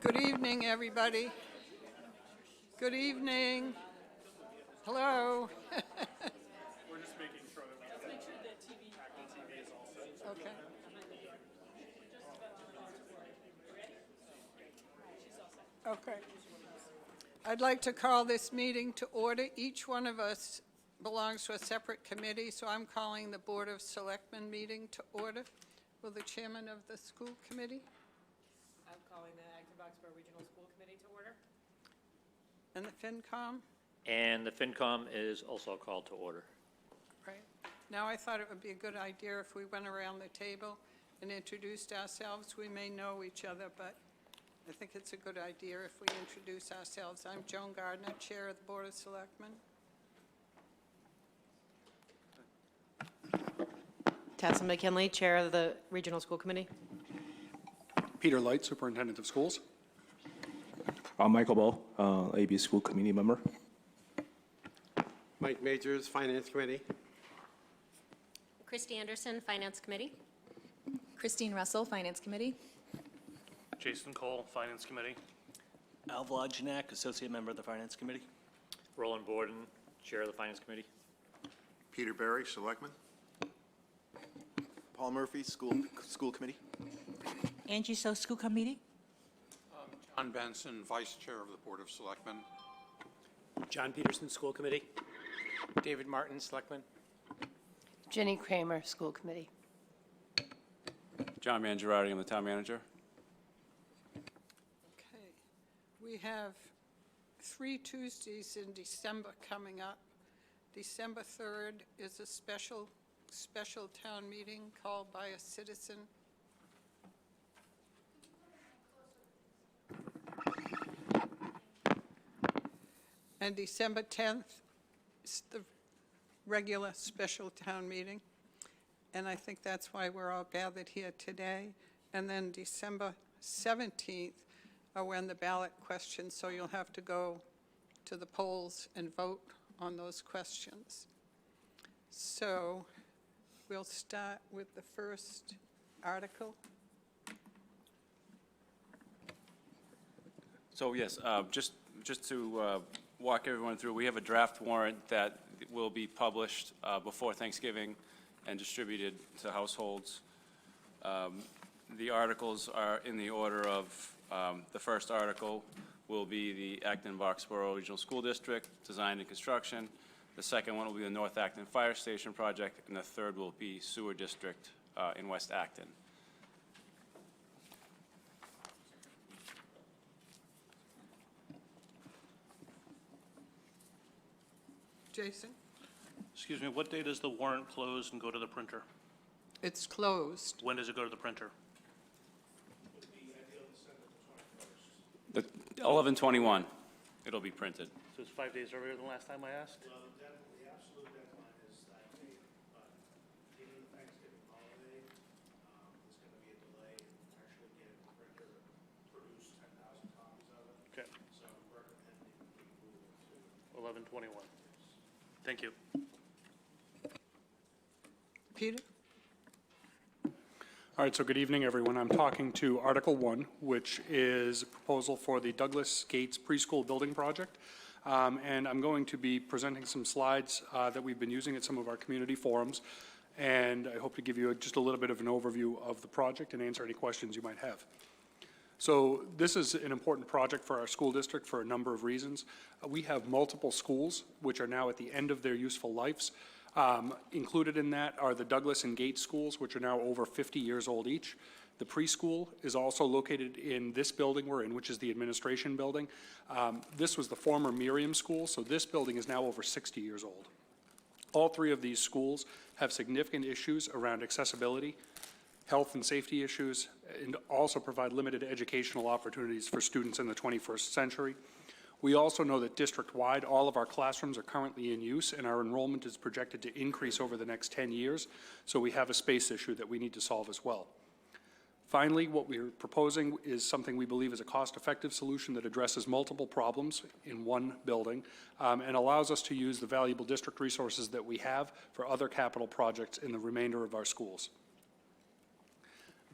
Good evening, everybody. Good evening. Hello. We're just making sure that we make sure that Acton TV is all set. Okay. Okay. I'd like to call this meeting to order. Each one of us belongs to a separate committee, so I'm calling the Board of Selectmen meeting to order. Will the chairman of the school committee? I'm calling the Acton Boxborough Regional School Committee to order. And the FinCom? And the FinCom is also called to order. Right. Now, I thought it would be a good idea if we went around the table and introduced ourselves. We may know each other, but I think it's a good idea if we introduce ourselves. I'm Joan Gardner, Chair of the Board of Selectmen. Tessa McKinley, Chair of the Regional School Committee. Peter Light, Superintendent of Schools. Michael Ball, AB School Committee member. Mike Majors, Finance Committee. Christy Anderson, Finance Committee. Christine Russell, Finance Committee. Jason Cole, Finance Committee. Al Vlajinak, Associate Member of the Finance Committee. Roland Borden, Chair of the Finance Committee. Peter Berry, Selectman. Paul Murphy, School Committee. Angie So, School Committee. John Benson, Vice Chair of the Board of Selectmen. John Peterson, School Committee. David Martin, Selectman. Jenny Kramer, School Committee. John Mangiarotti, I'm the Town Manager. Okay. We have 3 Tuesdays in December coming up. December 3rd is a special town meeting called by a citizen. And December 10th is the regular special town meeting. And I think that's why we're all gathered here today. And then December 17th are when the ballot questions, so you'll have to go to the polls and vote on those questions. So we'll start with the first article. So yes, just to walk everyone through, we have a draft warrant that will be published before Thanksgiving and distributed to households. The articles are in the order of, the first article will be the Acton Boxborough Regional School District, Design and Construction. The second one will be the North Acton Fire Station Project, and the third will be Sewer District in West Acton. Jason? Excuse me, what day does the warrant close and go to the printer? It's closed. When does it go to the printer? The 11/21, it'll be printed. So it's 5 days earlier than last time I asked? Well, the absolute deadline is that date, but given the Thanksgiving holiday, there's going to be a delay in actually getting the printer to produce 10,000 copies of it. Okay. So I'm recommending we move it to 11/21. Thank you. Peter? All right, so good evening, everyone. I'm talking to Article 1, which is a proposal for the Douglas Gates Preschool Building Project. And I'm going to be presenting some slides that we've been using at some of our community forums. And I hope to give you just a little bit of an overview of the project and answer any questions you might have. So this is an important project for our school district for a number of reasons. We have multiple schools which are now at the end of their useful lives. Included in that are the Douglas and Gates schools, which are now over 50 years old each. The preschool is also located in this building we're in, which is the administration building. This was the former Miriam School, so this building is now over 60 years old. All 3 of these schools have significant issues around accessibility, health and safety issues, and also provide limited educational opportunities for students in the 21st century. We also know that district-wide, all of our classrooms are currently in use, and our enrollment is projected to increase over the next 10 years, so we have a space issue that we need to solve as well. Finally, what we're proposing is something we believe is a cost-effective solution that addresses multiple problems in one building and allows us to use the valuable district resources that we have for other capital projects in the remainder of our schools.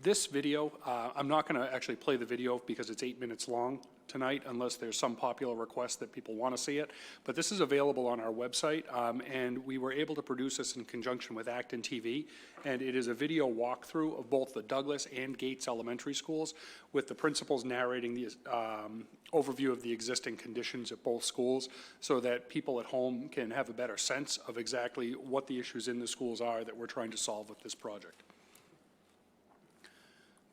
This video, I'm not going to actually play the video because it's 8 minutes long tonight, unless there's some popular request that people want to see it. But this is available on our website, and we were able to produce this in conjunction with Acton TV. And it is a video walkthrough of both the Douglas and Gates elementary schools, with the principals narrating the overview of the existing conditions at both schools, so that people at home can have a better sense of exactly what the issues in the schools are that we're trying to solve with this project.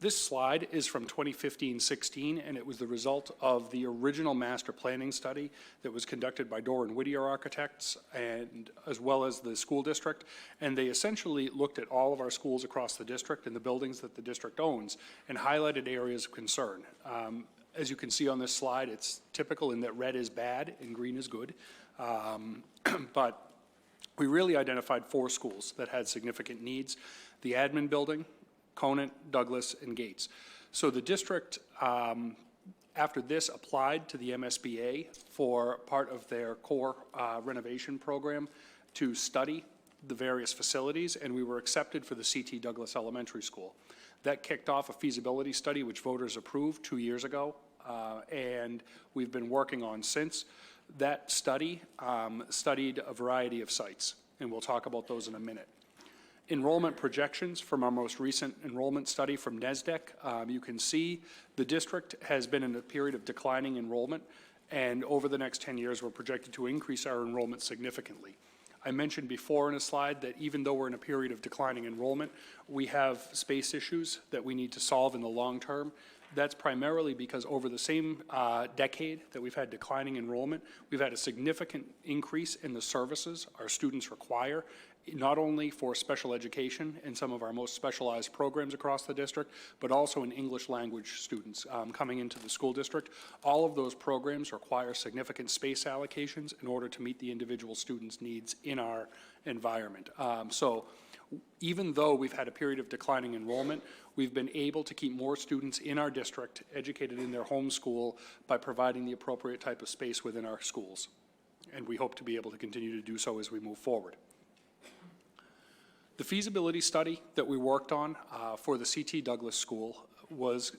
This slide is from 2015-16, and it was the result of the original master planning study that was conducted by Dorr and Whittier Architects, and as well as the school district. And they essentially looked at all of our schools across the district and the buildings that the district owns and highlighted areas of concern. As you can see on this slide, it's typical in that red is bad and green is good. But we really identified 4 schools that had significant needs: the admin building, Conant, Douglas, and Gates. So the district, after this, applied to the MSBA for part of their core renovation program to study the various facilities, and we were accepted for the CT Douglas Elementary School. That kicked off a feasibility study, which voters approved 2 years ago, and we've been working on since. That study studied a variety of sites, and we'll talk about those in a minute. Enrollment projections from our most recent enrollment study from NESDEC. You can see the district has been in a period of declining enrollment, and over the next 10 years, we're projected to increase our enrollment significantly. I mentioned before in a slide that even though we're in a period of declining enrollment, we have space issues that we need to solve in the long term. That's primarily because over the same decade that we've had declining enrollment, we've had a significant increase in the services our students require, not only for special education and some of our most specialized programs across the district, but also in English language students coming into the school district. All of those programs require significant space allocations in order to meet the individual students' needs in our environment. So even though we've had a period of declining enrollment, we've been able to keep more students in our district educated in their home school by providing the appropriate type of space within our schools. And we hope to be able to continue to do so as we move forward. The feasibility study that we worked on for the CT Douglas School was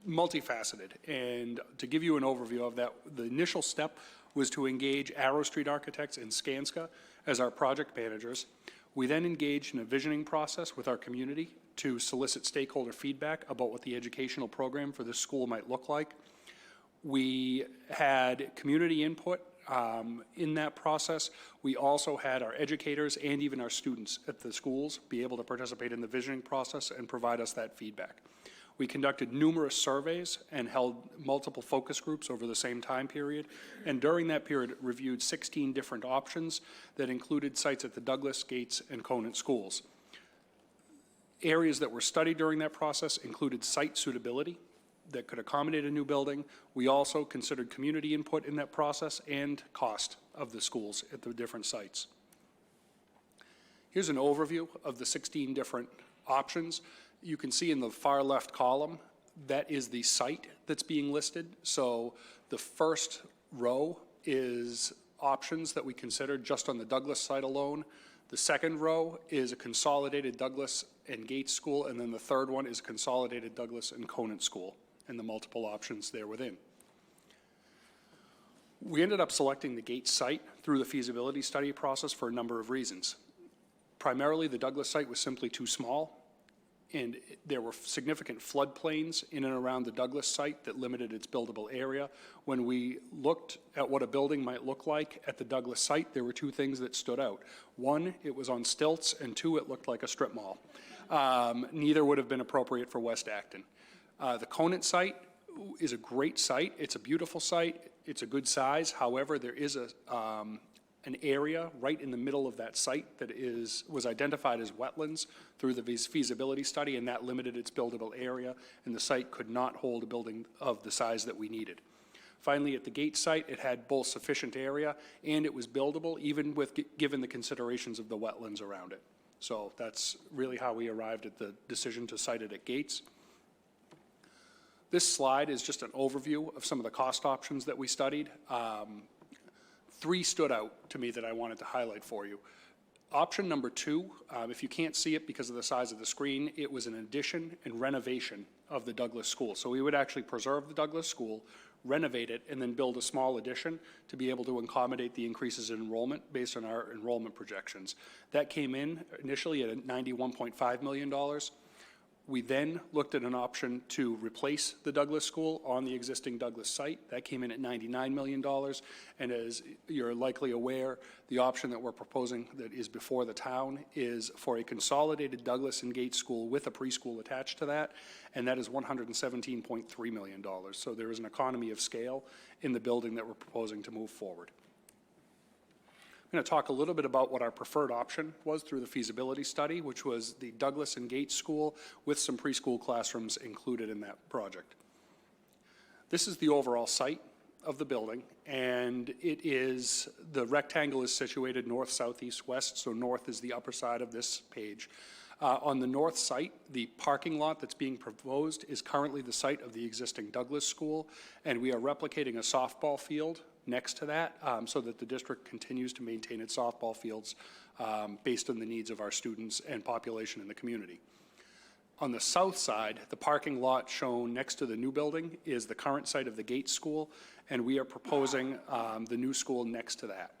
multifaceted. And to give you an overview of that, the initial step was to engage Arrow Street Architects and Skanska as our project managers. We then engaged in a visioning process with our community to solicit stakeholder feedback about what the educational program for this school might look like. We had community input in that process. We also had our educators and even our students at the schools be able to participate in the visioning process and provide us that feedback. We conducted numerous surveys and held multiple focus groups over the same time period, and during that period reviewed 16 different options that included sites at the Douglas, Gates, and Conant schools. Areas that were studied during that process included site suitability that could accommodate a new building. We also considered community input in that process and cost of the schools at the different sites. Here's an overview of the 16 different options. You can see in the far left column, that is the site that's being listed. So the first row is options that we considered just on the Douglas site alone. The second row is a consolidated Douglas and Gates school, and then the third one is consolidated Douglas and Conant school, and the multiple options there within. We ended up selecting the Gates site through the feasibility study process for a number of reasons. Primarily, the Douglas site was simply too small, and there were significant floodplains in and around the Douglas site that limited its buildable area. When we looked at what a building might look like at the Douglas site, there were 2 things that stood out. 1, it was on stilts, and 2, it looked like a strip mall. Neither would have been appropriate for West Acton. The Conant site is a great site. It's a beautiful site. It's a good size. However, there is an area right in the middle of that site that was identified as wetlands through the feasibility study, and that limited its buildable area, and the site could not hold a building of the size that we needed. Finally, at the Gates site, it had both sufficient area and it was buildable, even given the considerations of the wetlands around it. So that's really how we arrived at the decision to site it at Gates. This slide is just an overview of some of the cost options that we studied. 3 stood out to me that I wanted to highlight for you. Option number 2, if you can't see it because of the size of the screen, it was an addition and renovation of the Douglas School. So we would actually preserve the Douglas School, renovate it, and then build a small addition to be able to accommodate the increases in enrollment based on our enrollment projections. That came in initially at $91.5 million. We then looked at an option to replace the Douglas School on the existing Douglas site. That came in at $99 million. And as you're likely aware, the option that we're proposing that is before the town is for a consolidated Douglas and Gates School with a preschool attached to that, and that is $117.3 million. So there is an economy of scale in the building that we're proposing to move forward. I'm going to talk a little bit about what our preferred option was through the feasibility study, which was the Douglas and Gates School with some preschool classrooms included in that project. This is the overall site of the building, and it is, the rectangle is situated north, south, east, west, so north is the upper side of this page. On the north site, the parking lot that's being proposed is currently the site of the existing Douglas School, and we are replicating a softball field next to that so that the district continues to maintain its softball fields based on the needs of our students and population in the community. On the south side, the parking lot shown next to the new building is the current site of the Gates School, and we are proposing the new school next to that.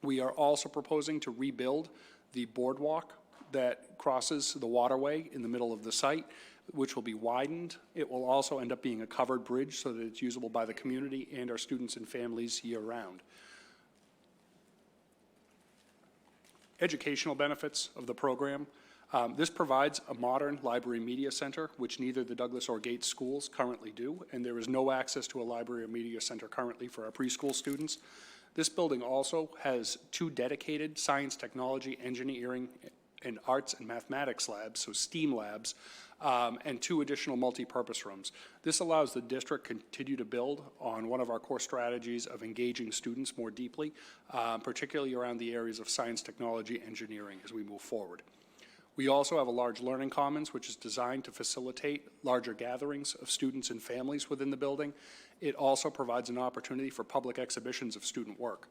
We are also proposing to rebuild the boardwalk that crosses the waterway in the middle of the site, which will be widened. It will also end up being a covered bridge so that it's usable by the community and our students and families year-round. Educational benefits of the program. This provides a modern library media center, which neither the Douglas or Gates schools currently do, and there is no access to a library or media center currently for our preschool students. This building also has 2 dedicated science, technology, engineering, and arts and mathematics labs, so STEAM labs, and 2 additional multi-purpose rooms. This allows the district to continue to build on one of our core strategies of engaging students more deeply, particularly around the areas of science, technology, engineering as we move forward. We also have a large learning commons, which is designed to facilitate larger gatherings of students and families within the building. It also provides an opportunity for public exhibitions of student work.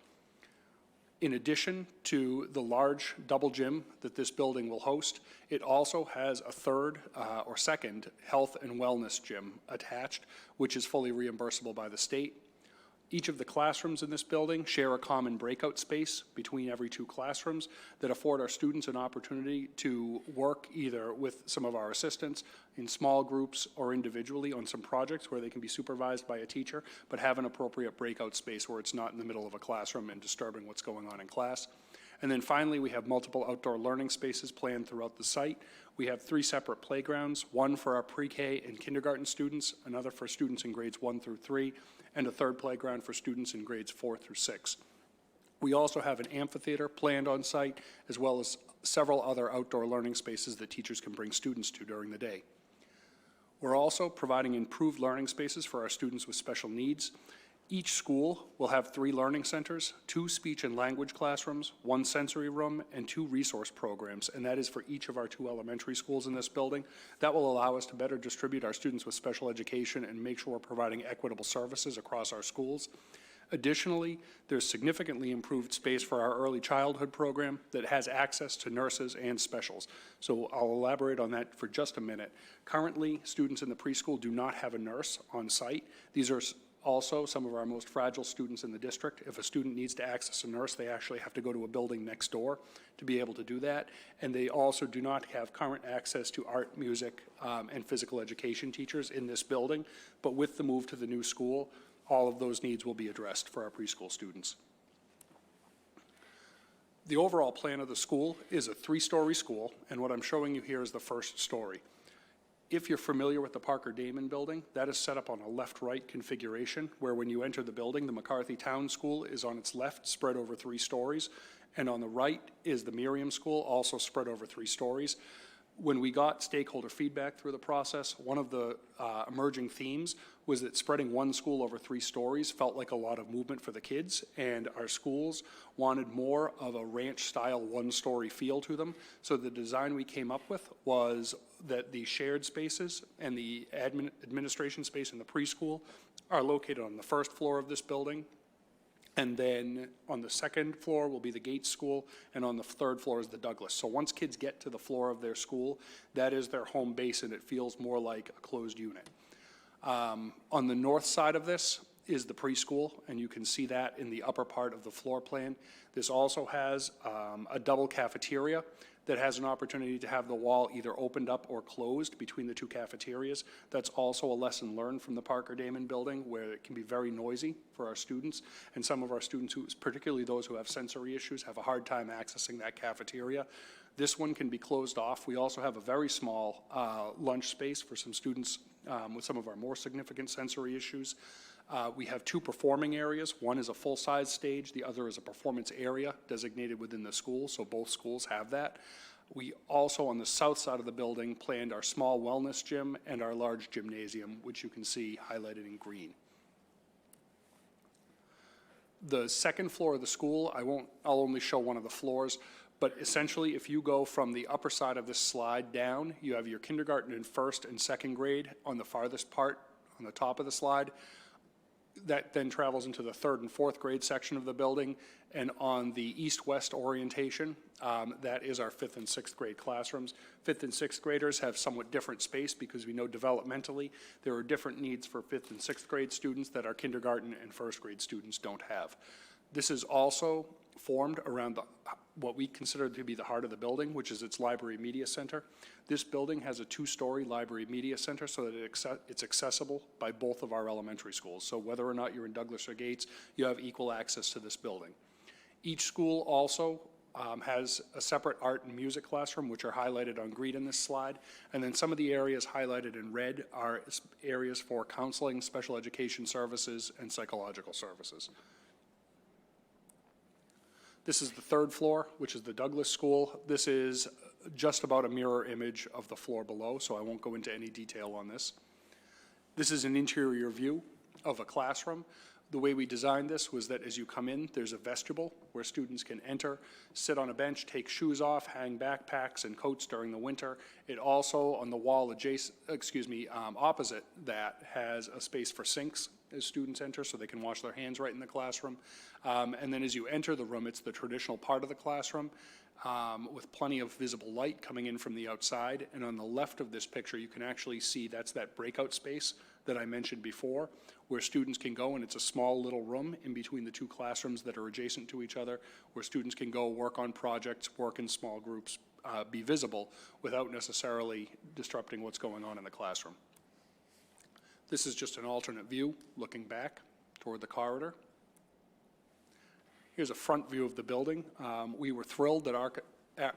In addition to the large double gym that this building will host, it also has a third or second health and wellness gym attached, which is fully reimbursable by the state. Each of the classrooms in this building share a common breakout space between every 2 classrooms that afford our students an opportunity to work either with some of our assistants in small groups or individually on some projects where they can be supervised by a teacher, but have an appropriate breakout space where it's not in the middle of a classroom and disturbing what's going on in class. And then finally, we have multiple outdoor learning spaces planned throughout the site. We have 3 separate playgrounds, one for our pre-K and kindergarten students, another for students in grades 1 through 3, and a third playground for students in grades 4 through 6. We also have an amphitheater planned on site, as well as several other outdoor learning spaces that teachers can bring students to during the day. We're also providing improved learning spaces for our students with special needs. Each school will have 3 learning centers, 2 speech and language classrooms, 1 sensory room, and 2 resource programs, and that is for each of our 2 elementary schools in this building. That will allow us to better distribute our students with special education and make sure we're providing equitable services across our schools. Additionally, there's significantly improved space for our early childhood program that has access to nurses and specials. So I'll elaborate on that for just a minute. Currently, students in the preschool do not have a nurse on site. These are also some of our most fragile students in the district. If a student needs to access a nurse, they actually have to go to a building next door to be able to do that. And they also do not have current access to art, music, and physical education teachers in this building. But with the move to the new school, all of those needs will be addressed for our preschool students. The overall plan of the school is a 3-story school, and what I'm showing you here is the first story. If you're familiar with the Parker Damon building, that is set up on a left-right configuration, where when you enter the building, the McCarthy Town School is on its left, spread over 3 stories, and on the right is the Miriam School, also spread over 3 stories. When we got stakeholder feedback through the process, one of the emerging themes was that spreading 1 school over 3 stories felt like a lot of movement for the kids, and our schools wanted more of a ranch-style 1-story feel to them. So the design we came up with was that the shared spaces and the administration space in the preschool are located on the 1st floor of this building, And then on the second floor will be the Gates School, and on the third floor is the Douglas. So once kids get to the floor of their school, that is their home base, and it feels more like a closed unit. On the north side of this is the preschool, and you can see that in the upper part of the floor plan. This also has a double cafeteria that has an opportunity to have the wall either opened up or closed between the two cafeterias. That's also a lesson learned from the Parker Damon building, where it can be very noisy for our students, and some of our students, particularly those who have sensory issues, have a hard time accessing that cafeteria. This one can be closed off. We also have a very small lunch space for some students with some of our more significant sensory issues. We have two performing areas. One is a full-size stage. The other is a performance area designated within the school, so both schools have that. We also, on the south side of the building, planned our small wellness gym and our large gymnasium, which you can see highlighted in green. The second floor of the school, I'll only show one of the floors, but essentially if you go from the upper side of this slide down, you have your kindergarten and first and second grade on the farthest part on the top of the slide. That then travels into the third and fourth grade section of the building, and on the east-west orientation, that is our fifth and sixth grade classrooms. Fifth and sixth graders have somewhat different space because we know developmentally there are different needs for fifth and sixth grade students that our kindergarten and first grade students don't have. This is also formed around what we consider to be the heart of the building, which is its library media center. This building has a two-story library media center so that it's accessible by both of our elementary schools. So whether or not you're in Douglas or Gates, you have equal access to this building. Each school also has a separate art and music classroom, which are highlighted on green in this slide. And then some of the areas highlighted in red are areas for counseling, special education services, and psychological services. This is the third floor, which is the Douglas School. This is just about a mirror image of the floor below, so I won't go into any detail on this. This is an interior view of a classroom. The way we designed this was that as you come in, there's a vestibule where students can enter, sit on a bench, take shoes off, hang backpacks and coats during the winter. It also, on the wall opposite that, has a space for sinks as students enter so they can wash their hands right in the classroom. And then as you enter the room, it's the traditional part of the classroom with plenty of visible light coming in from the outside. And on the left of this picture, you can actually see that's that breakout space that I mentioned before, where students can go, and it's a small little room in between the two classrooms that are adjacent to each other, where students can go work on projects, work in small groups, be visible without necessarily disrupting what's going on in the classroom. This is just an alternate view looking back toward the corridor. Here's a front view of the building. We were thrilled that our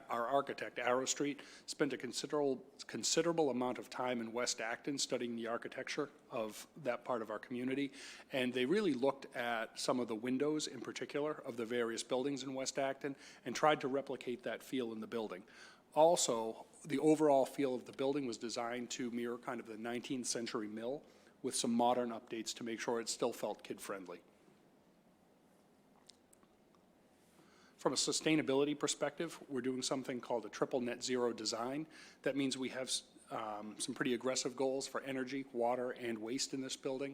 architect, Arrow Street, spent a considerable amount of time in West Acton studying the architecture of that part of our community. And they really looked at some of the windows in particular of the various buildings in West Acton and tried to replicate that feel in the building. Also, the overall feel of the building was designed to mirror kind of the 19th century mill with some modern updates to make sure it still felt kid-friendly. From a sustainability perspective, we're doing something called a triple net zero design. That means we have some pretty aggressive goals for energy, water, and waste in this building.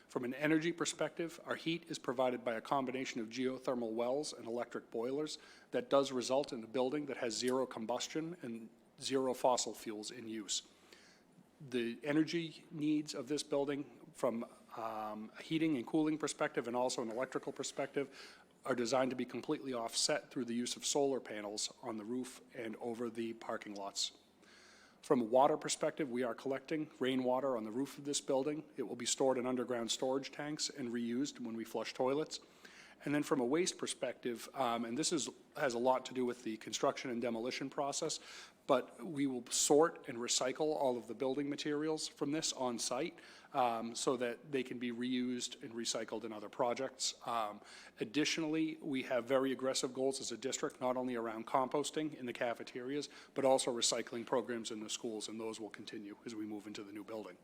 From an energy perspective, our heat is provided by a combination of geothermal wells and electric boilers that does result in a building that has zero combustion and zero fossil fuels in use. The energy needs of this building from a heating and cooling perspective and also an electrical perspective are designed to be completely offset through the use of solar panels on the roof and over the parking lots. From a water perspective, we are collecting rainwater on the roof of this building. It will be stored in underground storage tanks and reused when we flush toilets. And then from a waste perspective, and this has a lot to do with the construction and demolition process, but we will sort and recycle all of the building materials from this on site so that they can be reused and recycled in other projects. Additionally, we have very aggressive goals as a district, not only around composting in the cafeterias, but also recycling programs in the schools, and those will continue as we move into the new building.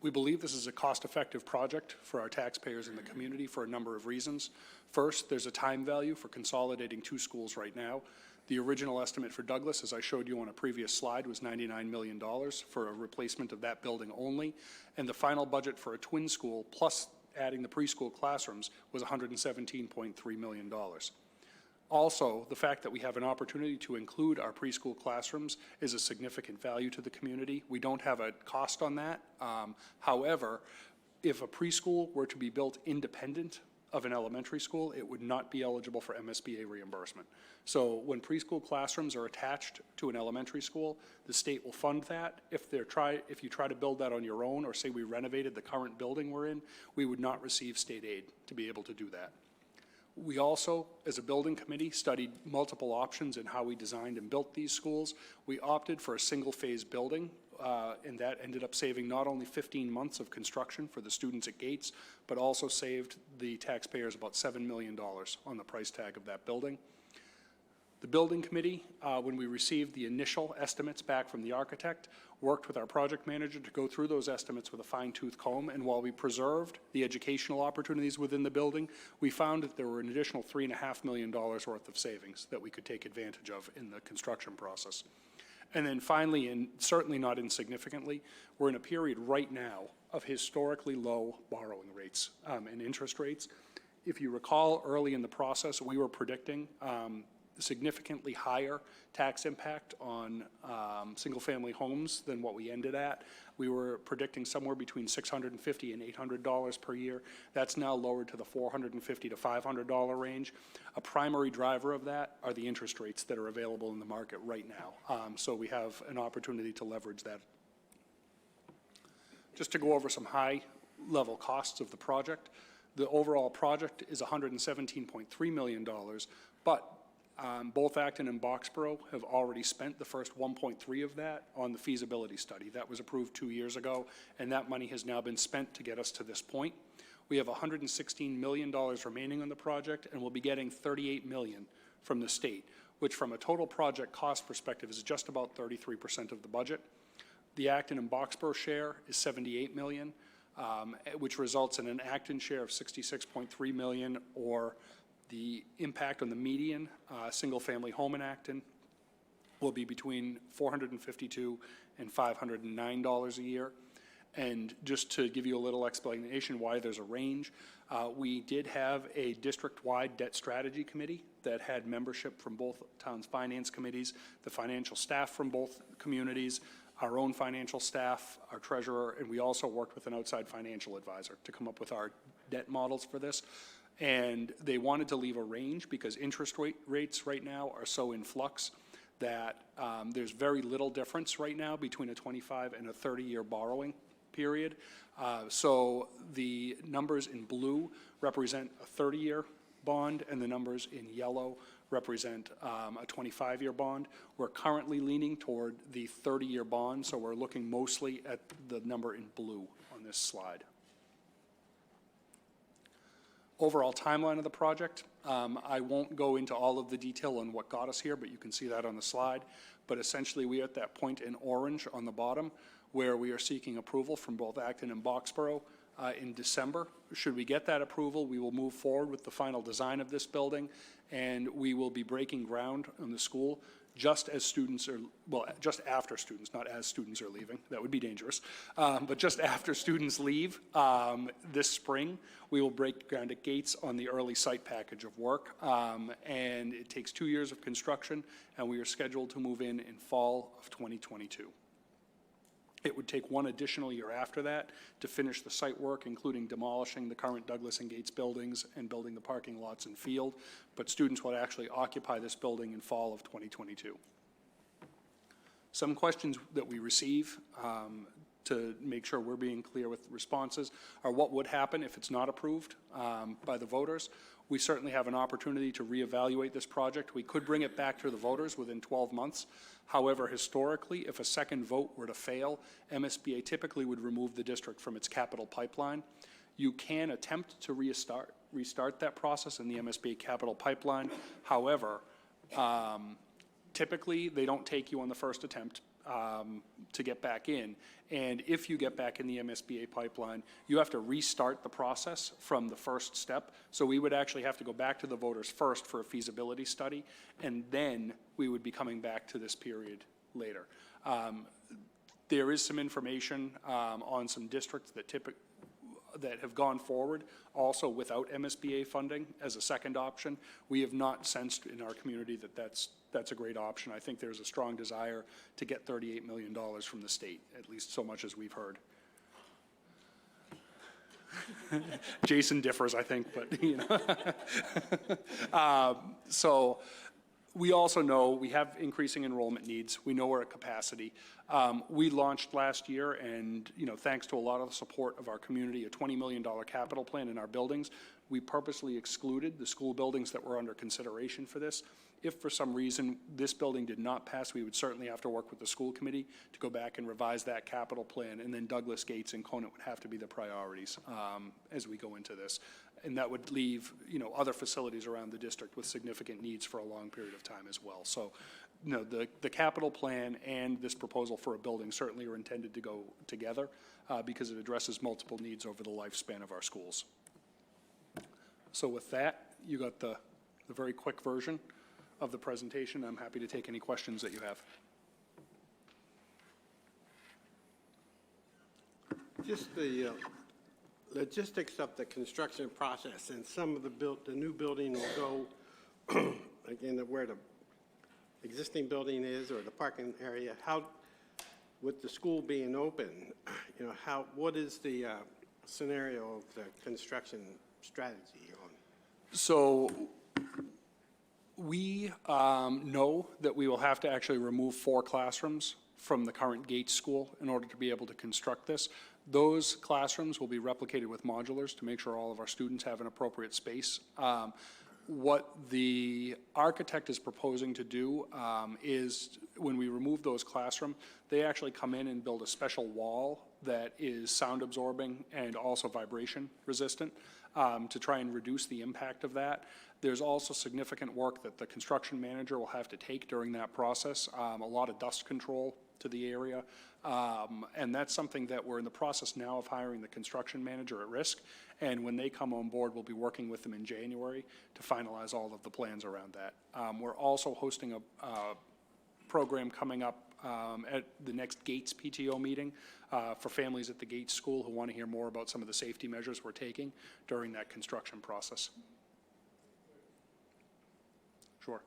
We believe this is a cost-effective project for our taxpayers in the community for a number of reasons. First, there's a time value for consolidating two schools right now. The original estimate for Douglas, as I showed you on a previous slide, was $99 million for a replacement of that building only. And the final budget for a twin school plus adding the preschool classrooms was $117.3 million. Also, the fact that we have an opportunity to include our preschool classrooms is a significant value to the community. We don't have a cost on that. However, if a preschool were to be built independent of an elementary school, it would not be eligible for MSBA reimbursement. So when preschool classrooms are attached to an elementary school, the state will fund that. If you try to build that on your own, or say we renovated the current building we're in, we would not receive state aid to be able to do that. We also, as a building committee, studied multiple options in how we designed and built these schools. We opted for a single-phase building, and that ended up saving not only 15 months of construction for the students at Gates, but also saved the taxpayers about $7 million on the price tag of that building. The building committee, when we received the initial estimates back from the architect, worked with our project manager to go through those estimates with a fine-tooth comb, and while we preserved the educational opportunities within the building, we found that there were an additional $3.5 million worth of savings that we could take advantage of in the construction process. And then finally, and certainly not insignificantly, we're in a period right now of historically low borrowing rates and interest rates. If you recall, early in the process, we were predicting significantly higher tax impact on single-family homes than what we ended at. We were predicting somewhere between $650 and $800 per year. That's now lowered to the $450 to $500 range. A primary driver of that are the interest rates that are available in the market right now. So we have an opportunity to leverage that. Just to go over some high-level costs of the project, the overall project is $117.3 million, but both Acton and Boxborough have already spent the first 1.3 of that on the feasibility study. That was approved 2 years ago, and that money has now been spent to get us to this point. We have $116 million remaining on the project, and we'll be getting $38 million from the state, which from a total project cost perspective is just about 33% of the budget. The Acton and Boxborough share is $78 million, which results in an Acton share of $66.3 million, or the impact on the median single-family home in Acton will be between $452 and $509 a year. And just to give you a little explanation why there's a range, we did have a district-wide debt strategy committee that had membership from both towns' finance committees, the financial staff from both communities, our own financial staff, our treasurer, and we also worked with an outside financial advisor to come up with our debt models for this. And they wanted to leave a range because interest rates right now are so in flux that there's very little difference right now between a 25 and a 30-year borrowing period. So the numbers in blue represent a 30-year bond, and the numbers in yellow represent a 25-year bond. We're currently leaning toward the 30-year bond, so we're looking mostly at the number in blue on this slide. Overall timeline of the project, I won't go into all of the detail on what got us here, but you can see that on the slide. But essentially, we are at that point in orange on the bottom where we are seeking approval from both Acton and Boxborough in December. Should we get that approval, we will move forward with the final design of this building, and we will be breaking ground on the school just as students are, well, just after students, not as students are leaving. That would be dangerous. But just after students leave this spring, we will break ground at Gates on the early site package of work. And it takes 2 years of construction, and we are scheduled to move in fall of 2022. It would take 1 additional year after that to finish the site work, including demolishing the current Douglas and Gates buildings and building the parking lots and field, but students will actually occupy this building in fall of 2022. Some questions that we receive to make sure we're being clear with responses are what would happen if it's not approved by the voters. We certainly have an opportunity to reevaluate this project. We could bring it back to the voters within 12 months. However, historically, if a second vote were to fail, MSBA typically would remove the district from its capital pipeline. You can attempt to restart that process in the MSBA capital pipeline. However, typically they don't take you on the first attempt to get back in. And if you get back in the MSBA pipeline, you have to restart the process from the first step. So we would actually have to go back to the voters first for a feasibility study, and then we would be coming back to this period later. There is some information on some districts that that have gone forward, also without MSBA funding as a second option. We have not sensed in our community that that's a great option. I think there's a strong desire to get $38 million from the state, at least so much as we've heard. Jason differs, I think, but, you know. So we also know we have increasing enrollment needs. We know we're at capacity. We launched last year, and, you know, thanks to a lot of the support of our community, a $20 million capital plan in our buildings. We purposely excluded the school buildings that were under consideration for this. If for some reason this building did not pass, we would certainly have to work with the school committee to go back and revise that capital plan, and then Douglas, Gates, and Conant would have to be the priorities as we go into this. And that would leave, you know, other facilities around the district with significant needs for a long period of time as well. So, you know, the capital plan and this proposal for a building certainly are intended to go together because it addresses multiple needs over the lifespan of our schools. So with that, you got the very quick version of the presentation. I'm happy to take any questions that you have. Just the logistics of the construction process, and some of the new building will go again where the existing building is or the parking area. How, with the school being open, you know, what is the scenario of the construction strategy on? So we know that we will have to actually remove 4 classrooms from the current Gates School in order to be able to construct this. Those classrooms will be replicated with modulars to make sure all of our students have an appropriate space. What the architect is proposing to do is when we remove those classrooms, they actually come in and build a special wall that is sound absorbing and also vibration resistant to try and reduce the impact of that. There's also significant work that the construction manager will have to take during that process, a lot of dust control to the area. And that's something that we're in the process now of hiring the construction manager at risk. And when they come on board, we'll be working with them in January to finalize all of the plans around that. We're also hosting a program coming up at the next Gates PTO meeting for families at the Gates School who want to hear more about some of the safety measures we're taking during that construction process. Sure.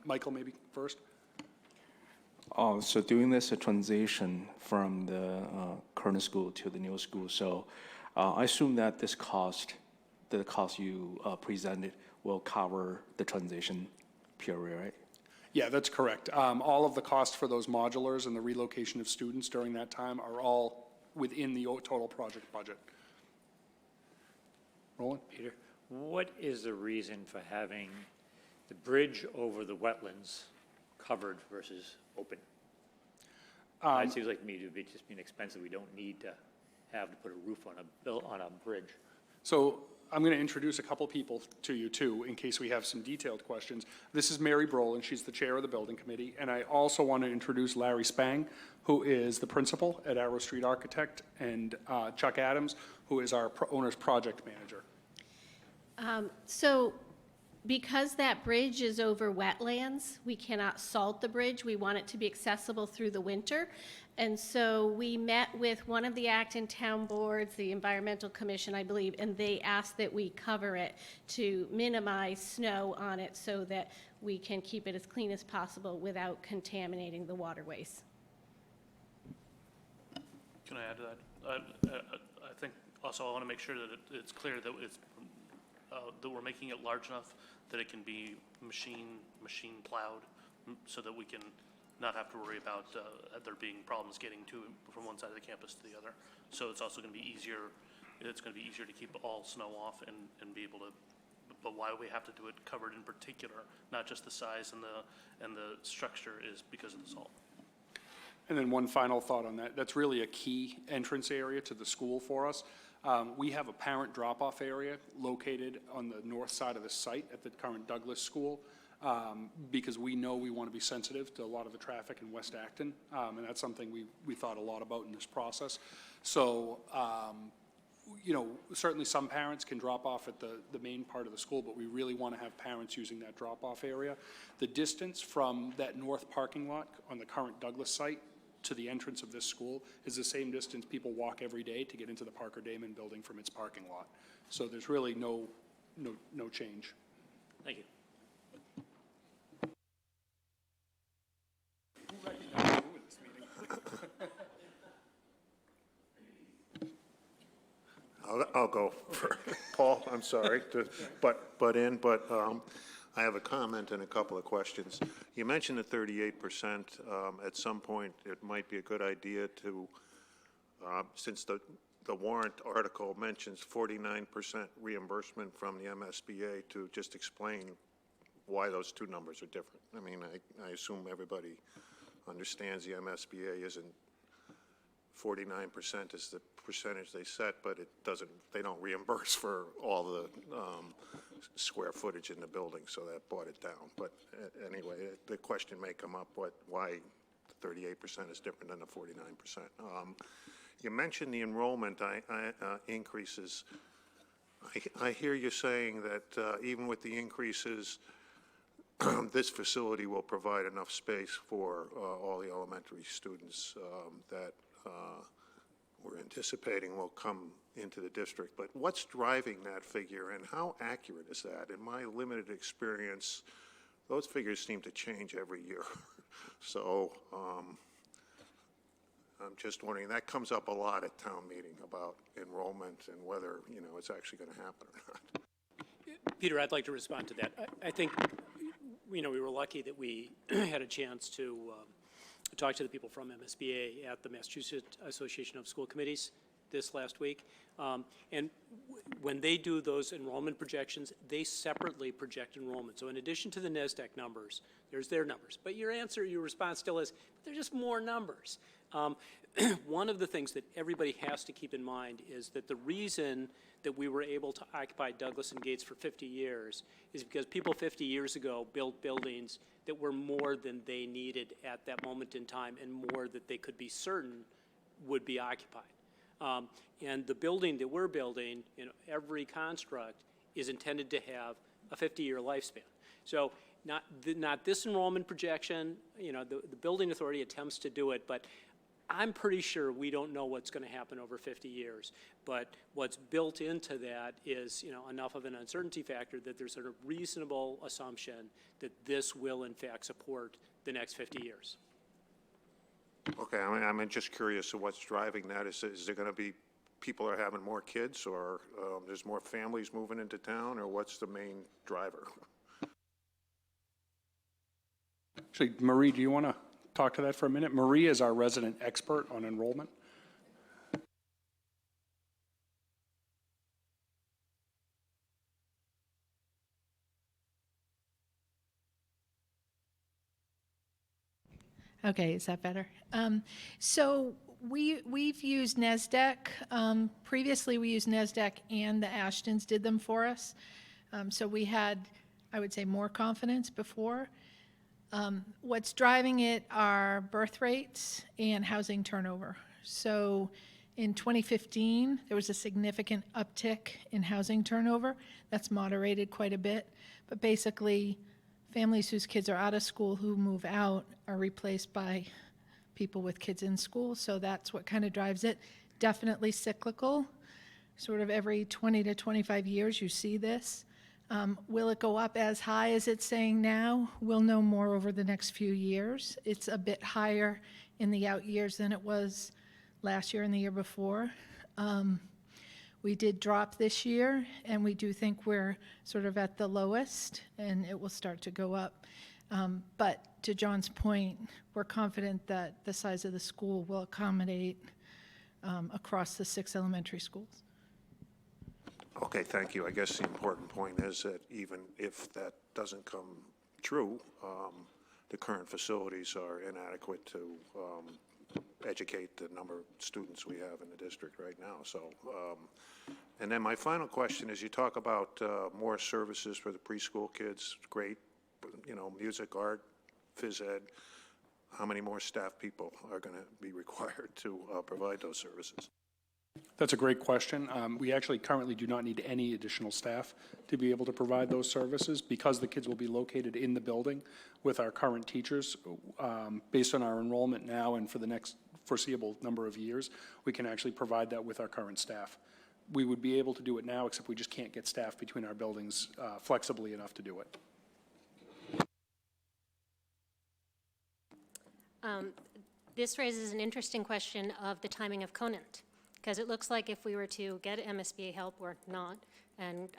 Michael, maybe first. So doing this a transition from the current school to the new school, so I assume that this cost, the cost you presented, will cover the transition period, right? Yeah, that's correct. All of the costs for those modulars and the relocation of students during that time are all within the total project budget. Roland? Peter, what is the reason for having the bridge over the wetlands covered versus open? It seems like to me to be just being expensive. We don't need to have to put a roof on a bridge. So I'm going to introduce a couple people to you too, in case we have some detailed questions. This is Mary Brolin. She's the chair of the building committee. And I also want to introduce Larry Spang, who is the principal at Arrow Street Architect, and Chuck Adams, who is our owner's project manager. So because that bridge is over wetlands, we cannot salt the bridge. We want it to be accessible through the winter. And so we met with one of the Acton town boards, the Environmental Commission, I believe, and they asked that we cover it to minimize snow on it so that we can keep it as clean as possible without contaminating the waterways. Can I add to that? I think also I want to make sure that it's clear that it's that we're making it large enough that it can be machine plowed, so that we can not have to worry about there being problems getting from one side of the campus to the other. So it's also going to be easier. It's going to be easier to keep all snow off and be able to. But why we have to do it covered in particular, not just the size and the structure, is because of the salt. And then one final thought on that. That's really a key entrance area to the school for us. We have a parent drop-off area located on the north side of the site at the current Douglas School because we know we want to be sensitive to a lot of the traffic in West Acton, and that's something we thought a lot about in this process. So, you know, certainly some parents can drop off at the main part of the school, but we really want to have parents using that drop-off area. The distance from that north parking lot on the current Douglas site to the entrance of this school is the same distance people walk every day to get into the Parker Damon building from its parking lot. So there's really no change. Thank you. I'll go for, Paul, I'm sorry to butt in, but I have a comment and a couple of questions. You mentioned the 38%. At some point, it might be a good idea to, since the warrant article mentions 49% reimbursement from the MSBA, to just explain why those two numbers are different. I mean, I assume everybody understands the MSBA isn't 49% is the percentage they set, but it doesn't, they don't reimburse for all the square footage in the building, so that brought it down. But anyway, the question may come up, why 38% is different than the 49%. You mentioned the enrollment increases. I hear you saying that even with the increases, this facility will provide enough space for all the elementary students that we're anticipating will come into the district. But what's driving that figure, and how accurate is that? In my limited experience, those figures seem to change every year. So I'm just wondering, that comes up a lot at town meeting about enrollment and whether, you know, it's actually going to happen or not. Peter, I'd like to respond to that. I think, you know, we were lucky that we had a chance to talk to the people from MSBA at the Massachusetts Association of School Committees this last week. And when they do those enrollment projections, they separately project enrollment. So in addition to the NESDEC numbers, there's their numbers. But your response still is, they're just more numbers. One of the things that everybody has to keep in mind is that the reason that we were able to occupy Douglas and Gates for 50 years is because people 50 years ago built buildings that were more than they needed at that moment in time and more that they could be certain would be occupied. And the building that we're building, you know, every construct is intended to have a 50-year lifespan. So not this enrollment projection, you know, the building authority attempts to do it, but I'm pretty sure we don't know what's going to happen over 50 years. But what's built into that is, you know, enough of an uncertainty factor that there's a reasonable assumption that this will, in fact, support the next 50 years. Okay, I mean, I'm just curious of what's driving that. Is there going to be people are having more kids, or there's more families moving into town, or what's the main driver? Actually, Marie, do you want to talk to that for a minute? Marie is our resident expert on enrollment. Okay, is that better? So we've used NESDEC. Previously, we used NESDEC and the Ashtons did them for us. So we had, I would say, more confidence before. What's driving it are birth rates and housing turnover. So in 2015, there was a significant uptick in housing turnover. That's moderated quite a bit. But basically, families whose kids are out of school who move out are replaced by people with kids in school. So that's what kind of drives it. Definitely cyclical. Sort of every 20 to 25 years you see this. Will it go up as high as it's saying now? We'll know more over the next few years. It's a bit higher in the out years than it was last year and the year before. We did drop this year, and we do think we're sort of at the lowest, and it will start to go up. But to John's point, we're confident that the size of the school will accommodate across the 6 elementary schools. Okay, thank you. I guess the important point is that even if that doesn't come true, the current facilities are inadequate to educate the number of students we have in the district right now. So, and then my final question is, you talk about more services for the preschool kids. Great, you know, music, art, phys ed. How many more staff people are going to be required to provide those services? That's a great question. We actually currently do not need any additional staff to be able to provide those services because the kids will be located in the building with our current teachers. Based on our enrollment now and for the next foreseeable number of years, we can actually provide that with our current staff. We would be able to do it now, except we just can't get staff between our buildings flexibly enough to do it. This raises an interesting question of the timing of Conant, because it looks like if we were to get MSBA help or not and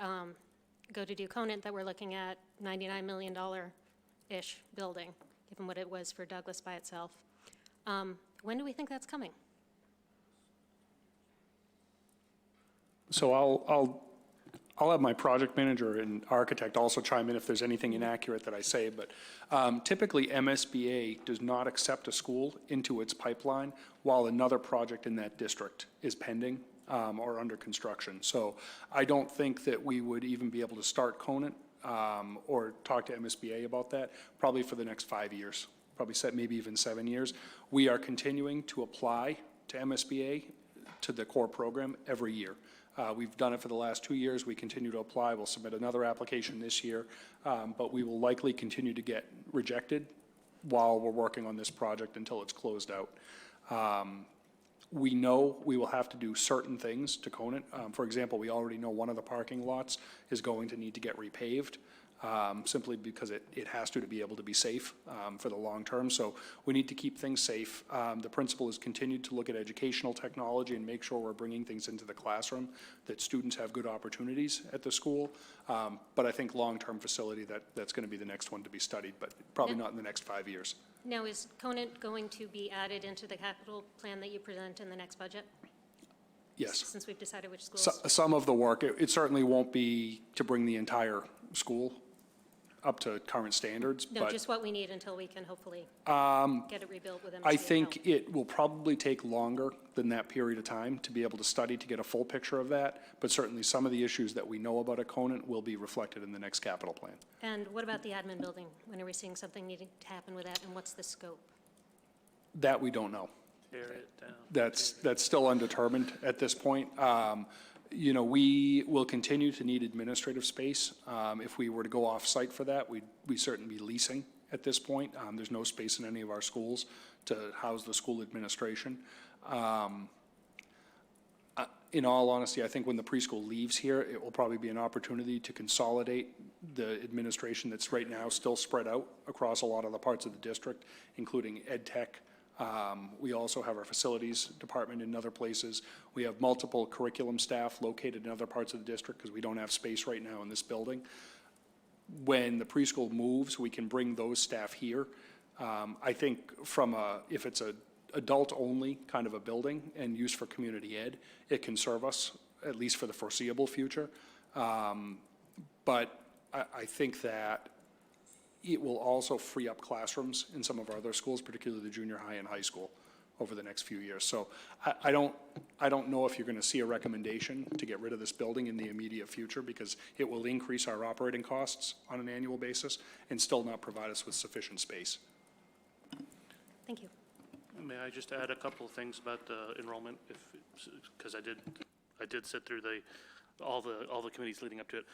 go to do Conant, that we're looking at $99 million-ish building, given what it was for Douglas by itself. When do we think that's coming? So I'll have my project manager and architect also chime in if there's anything inaccurate that I say, but typically MSBA does not accept a school into its pipeline while another project in that district is pending or under construction. So I don't think that we would even be able to start Conant or talk to MSBA about that probably for the next 5 years, probably maybe even 7 years. We are continuing to apply to MSBA to the core program every year. We've done it for the last 2 years. We continue to apply. We'll submit another application this year, but we will likely continue to get rejected while we're working on this project until it's closed out. We know we will have to do certain things to Conant. For example, we already know one of the parking lots is going to need to get repaved. Simply because it has to be able to be safe for the long term. So we need to keep things safe. The principal has continued to look at educational technology and make sure we're bringing things into the classroom, that students have good opportunities at the school. But I think long-term facility, that's going to be the next one to be studied, but probably not in the next 5 years. Now, is Conant going to be added into the capital plan that you present in the next budget? Yes. Since we've decided which schools? Some of the work, it certainly won't be to bring the entire school up to current standards. No, but just what we need until we can hopefully get it rebuilt with MSBA I think help. it will probably take longer than that period of time to be able to study, to get a full picture of that. But certainly some of the issues that we know about at Conant will be reflected in the next capital plan. And what about the admin building? When are we seeing something needing to happen with that, and what's the scope? That we don't know. Tear it down. That's still undetermined at this point. You know, we will continue to need administrative space. If we were to go off-site for that, we'd certainly be leasing at this point. There's no space in any of our schools to house the school administration. In all honesty, I think when the preschool leaves here, it will probably be an opportunity to consolidate the administration that's right now still spread out across a lot of the parts of the district, including ed tech. We also have our facilities department in other places. We have multiple curriculum staff located in other parts of the district because we don't have space right now in this building. When the preschool moves, we can bring those staff here. I think if it's a adult-only kind of a building and used for community ed, it can serve us at least for the foreseeable future. But I think that it will also free up classrooms in some of our other schools, particularly the junior high and high school, over the next few years. So I don't know if you're going to see a recommendation to get rid of this building in the immediate future, because it will increase our operating costs on an annual basis and still not provide us with sufficient space. Thank you. May I just add a couple of things about the enrollment, because I did sit through all the committees leading up to it.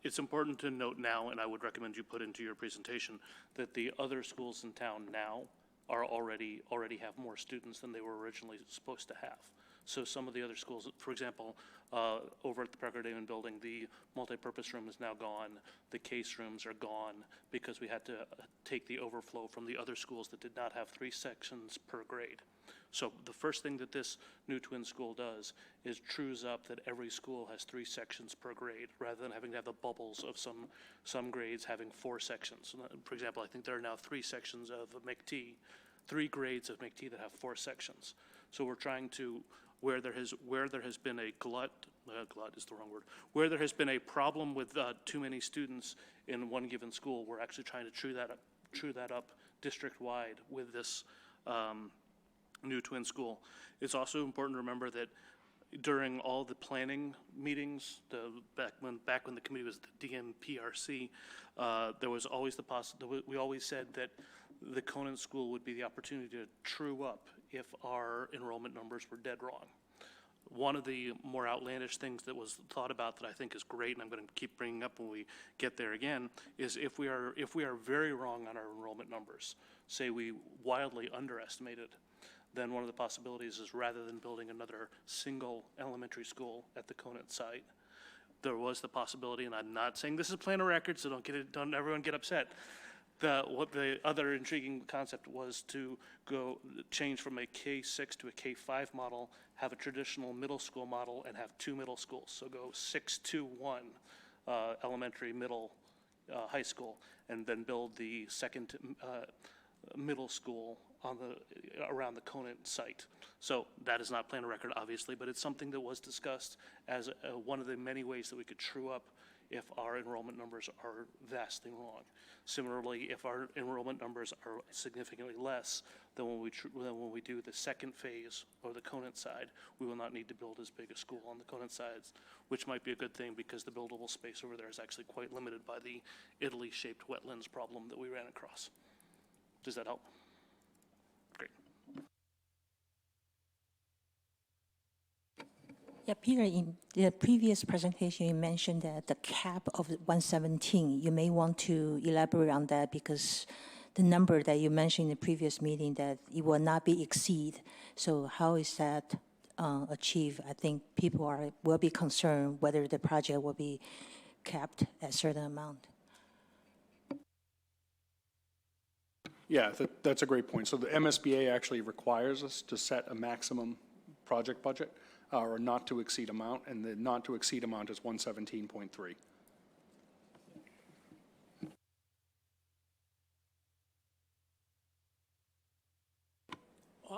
It's important to note now, and I would recommend you put into your presentation, that the other schools in town now are already have more students than they were originally supposed to have. So some of the other schools, for example, over at the Parker Damon building, the multipurpose room is now gone. The case rooms are gone because we had to take the overflow from the other schools that did not have 3 sections per grade. So the first thing that this new twin school does is trues up that every school has 3 sections per grade, rather than having to have the bubbles of some grades having 4 sections. For example, I think there are now 3 sections of McT, 3 grades of McT that have 4 sections. So we're trying to, where there has been a glut is the wrong word, where there has been a problem with too many students in one given school, we're actually trying to true that up district-wide with this new twin school. It's also important to remember that during all the planning meetings, back when the committee was the DMPRC, there was always the possibility. We always said that the Conant school would be the opportunity to true up if our enrollment numbers were dead wrong. One of the more outlandish things that was thought about that I think is great, and I'm going to keep bringing up when we get there again, is if we are very wrong on our enrollment numbers, say we wildly underestimated, then one of the possibilities is rather than building another single elementary school at the Conant site, there was the possibility, and I'm not saying this is plan of record, so don't everyone get upset. What the other intriguing concept was to change from a K-6 to a K-5 model, have a traditional middle school model, and have 2 middle schools. So go 6-2-1, elementary, middle, high school, and then build the second middle school around the Conant site. So that is not plan of record, obviously, but it's something that was discussed as one of the many ways that we could true up if our enrollment numbers are vastly wrong. Similarly, if our enrollment numbers are significantly less than when we do the second phase or the Conant side, we will not need to build as big a school on the Conant sides, which might be a good thing because the buildable space over there is actually quite limited by the Italy-shaped wetlands problem that we ran across. Does that help? Great. Yeah, Peter, in the previous presentation, you mentioned that the cap of 117, you may want to elaborate on that because the number that you mentioned in the previous meeting that it will not be exceed. So how is that achieved? I think people will be concerned whether the project will be capped at a certain amount. Yeah, that's a great point. So the MSBA actually requires us to set a maximum project budget or not to exceed amount, and the not to exceed amount is 117.3.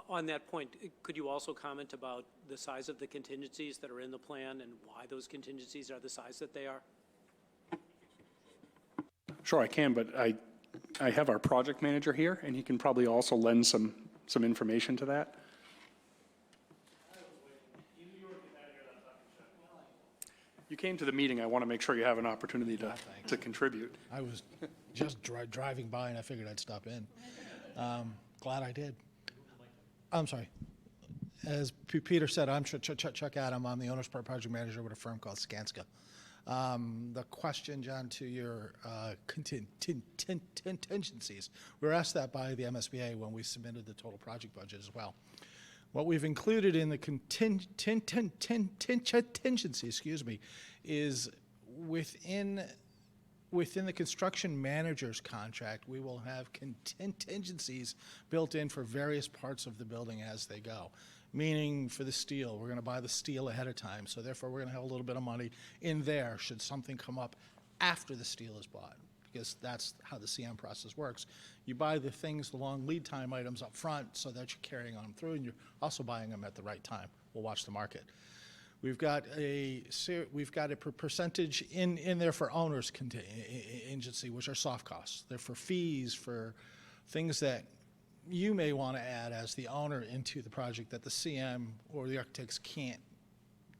On that point, could you also comment about the size of the contingencies that are in the plan and why those contingencies are the size that they are? Sure, I can, but I have our project manager here, and he can probably also lend some information to that. You came to the meeting. I want to make sure you have an opportunity to contribute. I was just driving by, and I figured I'd stop in. Glad I did. I'm sorry. As Peter said, I'm Chuck Adam. I'm the owner's project manager with a firm called Skanska. The question, John, to your contingencies, we were asked that by the MSBA when we submitted the total project budget as well. What we've included in the contingency, is within the construction manager's contract, we will have contingencies built in for various parts of the building as they go. Meaning for the steel, we're going to buy the steel ahead of time, so therefore we're going to have a little bit of money in there should something come up after the steel is bought, because that's how the CM process works. You buy the things, the long lead time items up front so that you're carrying on through, and you're also buying them at the right time. We'll watch the market. We've got a percentage in there for owner's contingency, which are soft costs. They're for fees, for things that you may want to add as the owner into the project that the CM or the architects can't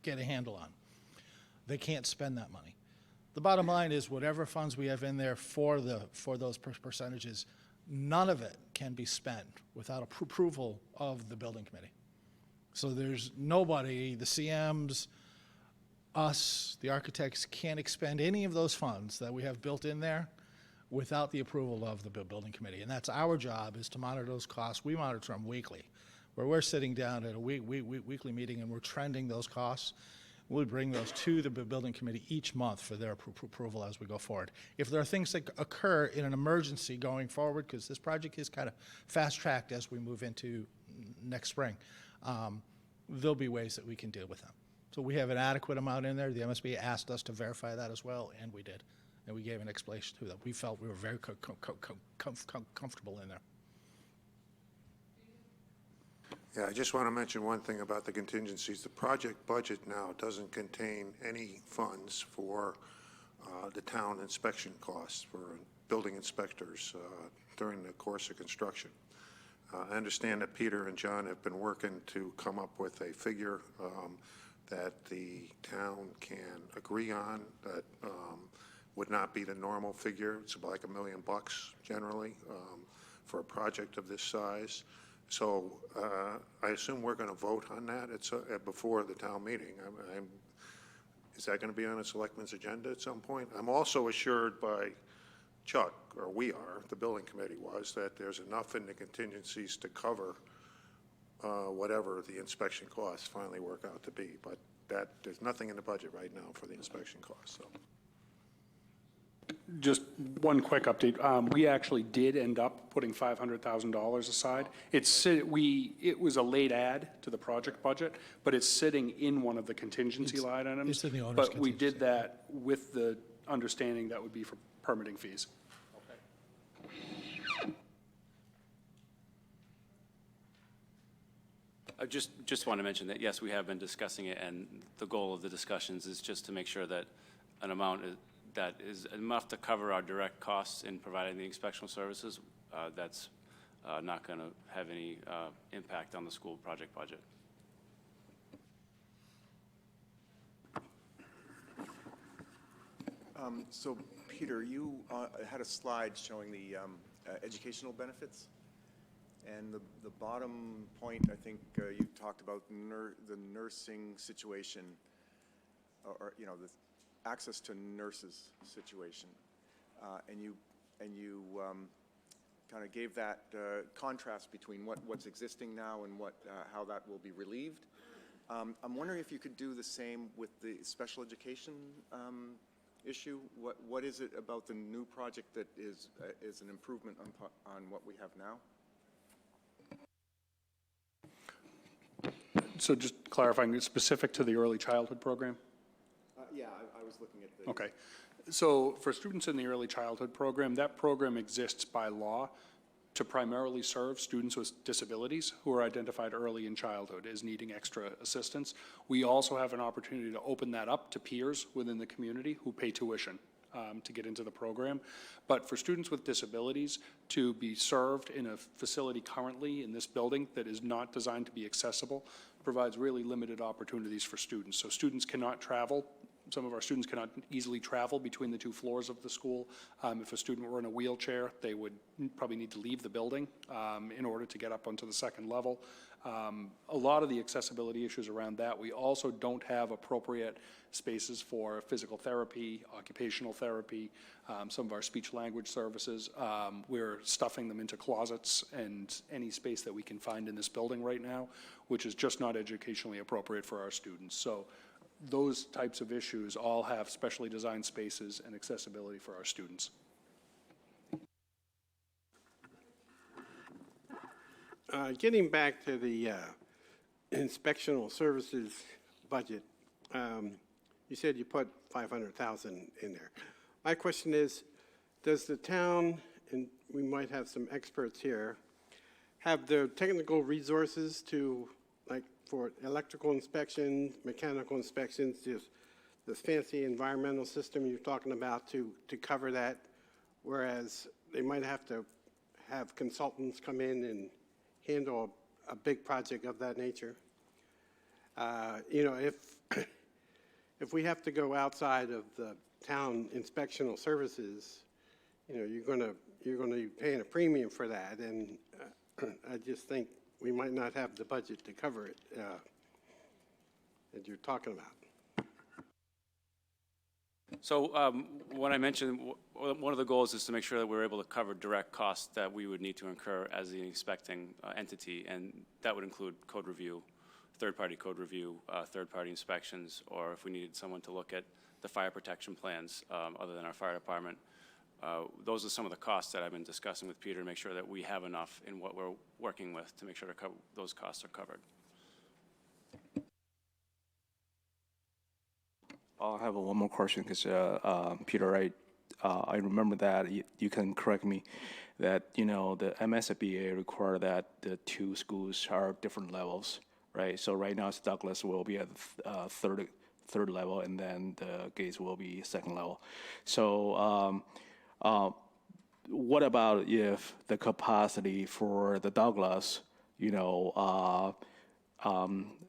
get a handle on. They can't spend that money. The bottom line is whatever funds we have in there for those percentages, none of it can be spent without approval of the building committee. So there's nobody, the CMs, us, the architects, can't expend any of those funds that we have built in there without the approval of the building committee. And that's our job, is to monitor those costs. We monitor them weekly, where we're sitting down at a weekly meeting and we're trending those costs. We'll bring those to the building committee each month for their approval as we go forward. If there are things that occur in an emergency going forward, because this project is kind of fast-tracked as we move into next spring, there'll be ways that we can deal with them. So we have an adequate amount in there. The MSB asked us to verify that as well, and we did. And we gave an explanation to that. We felt we were very comfortable in there. Yeah, I just want to mention one thing about the contingencies. The project budget now doesn't contain any funds for the town inspection costs for building inspectors during the course of construction. I understand that Peter and John have been working to come up with a figure that the town can agree on that would not be the normal figure. It's about like $1 million generally for a project of this size. So I assume we're going to vote on that before the town meeting. Is that going to be on a selectmen's agenda at some point? I'm also assured by Chuck, or we are, the building committee was, that there's enough in the contingencies to cover whatever the inspection costs finally work out to be. But there's nothing in the budget right now for the inspection costs, so. Just one quick update. We actually did end up putting $500,000 aside. It was a late add to the project budget, but it's sitting in one of the contingency line items. It's in the owner's But we did that with the understanding that would be for permitting fees. I just want to mention that, yes, we have been discussing it, and the goal of the discussions is just to make sure that an amount that is enough to cover our direct costs in providing the inspectional services, that's not going to have any impact on the school project budget. So, Peter, you had a slide showing the educational benefits. And the bottom point, I think you talked about the nursing situation, or you know, the access to nurses situation, and you kind of gave that contrast between what's existing now and how that will be relieved. I'm wondering if you could do the same with the special education issue. What is it about the new project that is an improvement on what we have now? So just clarifying, it's specific to the early childhood program? Yeah, I was looking at the... Okay. So for students in the early childhood program, that program exists by law to primarily serve students with disabilities who are identified early in childhood as needing extra assistance. We also have an opportunity to open that up to peers within the community who pay tuition to get into the program. But for students with disabilities to be served in a facility currently in this building that is not designed to be accessible provides really limited opportunities for students. So students cannot travel. Some of our students cannot easily travel between the two floors of the school. If a student were in a wheelchair, they would probably need to leave the building in order to get up onto the second level. A lot of the accessibility issues around that. We also don't have appropriate spaces for physical therapy, occupational therapy, some of our speech language services. We're stuffing them into closets and any space that we can find in this building right now, which is just not educationally appropriate for our students. So those types of issues all have specially designed spaces and accessibility for our students. Getting back to the inspectional services budget, you said you put 500,000 in there. My question is, does the town, and we might have some experts here, have the technical resources to, like, for electrical inspections, mechanical inspections, this fancy environmental system you're talking about to cover that, whereas they might have to have consultants come in and handle a big project of that nature? You know, if we have to go outside of the town inspectional services, you know, you're going to be paying a premium for that, and I just think we might not have the budget to cover it that you're talking about. So when I mentioned, one of the goals is to make sure that we're able to cover direct costs that we would need to incur as the inspecting entity, and that would include code review, third-party code review, third-party inspections, or if we needed someone to look at the fire protection plans other than our fire department. Those are some of the costs that I've been discussing with Peter to make sure that we have enough in what we're working with to make sure those costs are covered. I'll have one more question because Peter, I remember that you can correct me that the MSBA require that the two schools are different levels, right? So right now, Douglas will be at third level, and then the Gates will be second level. So what about if the capacity for the Douglas,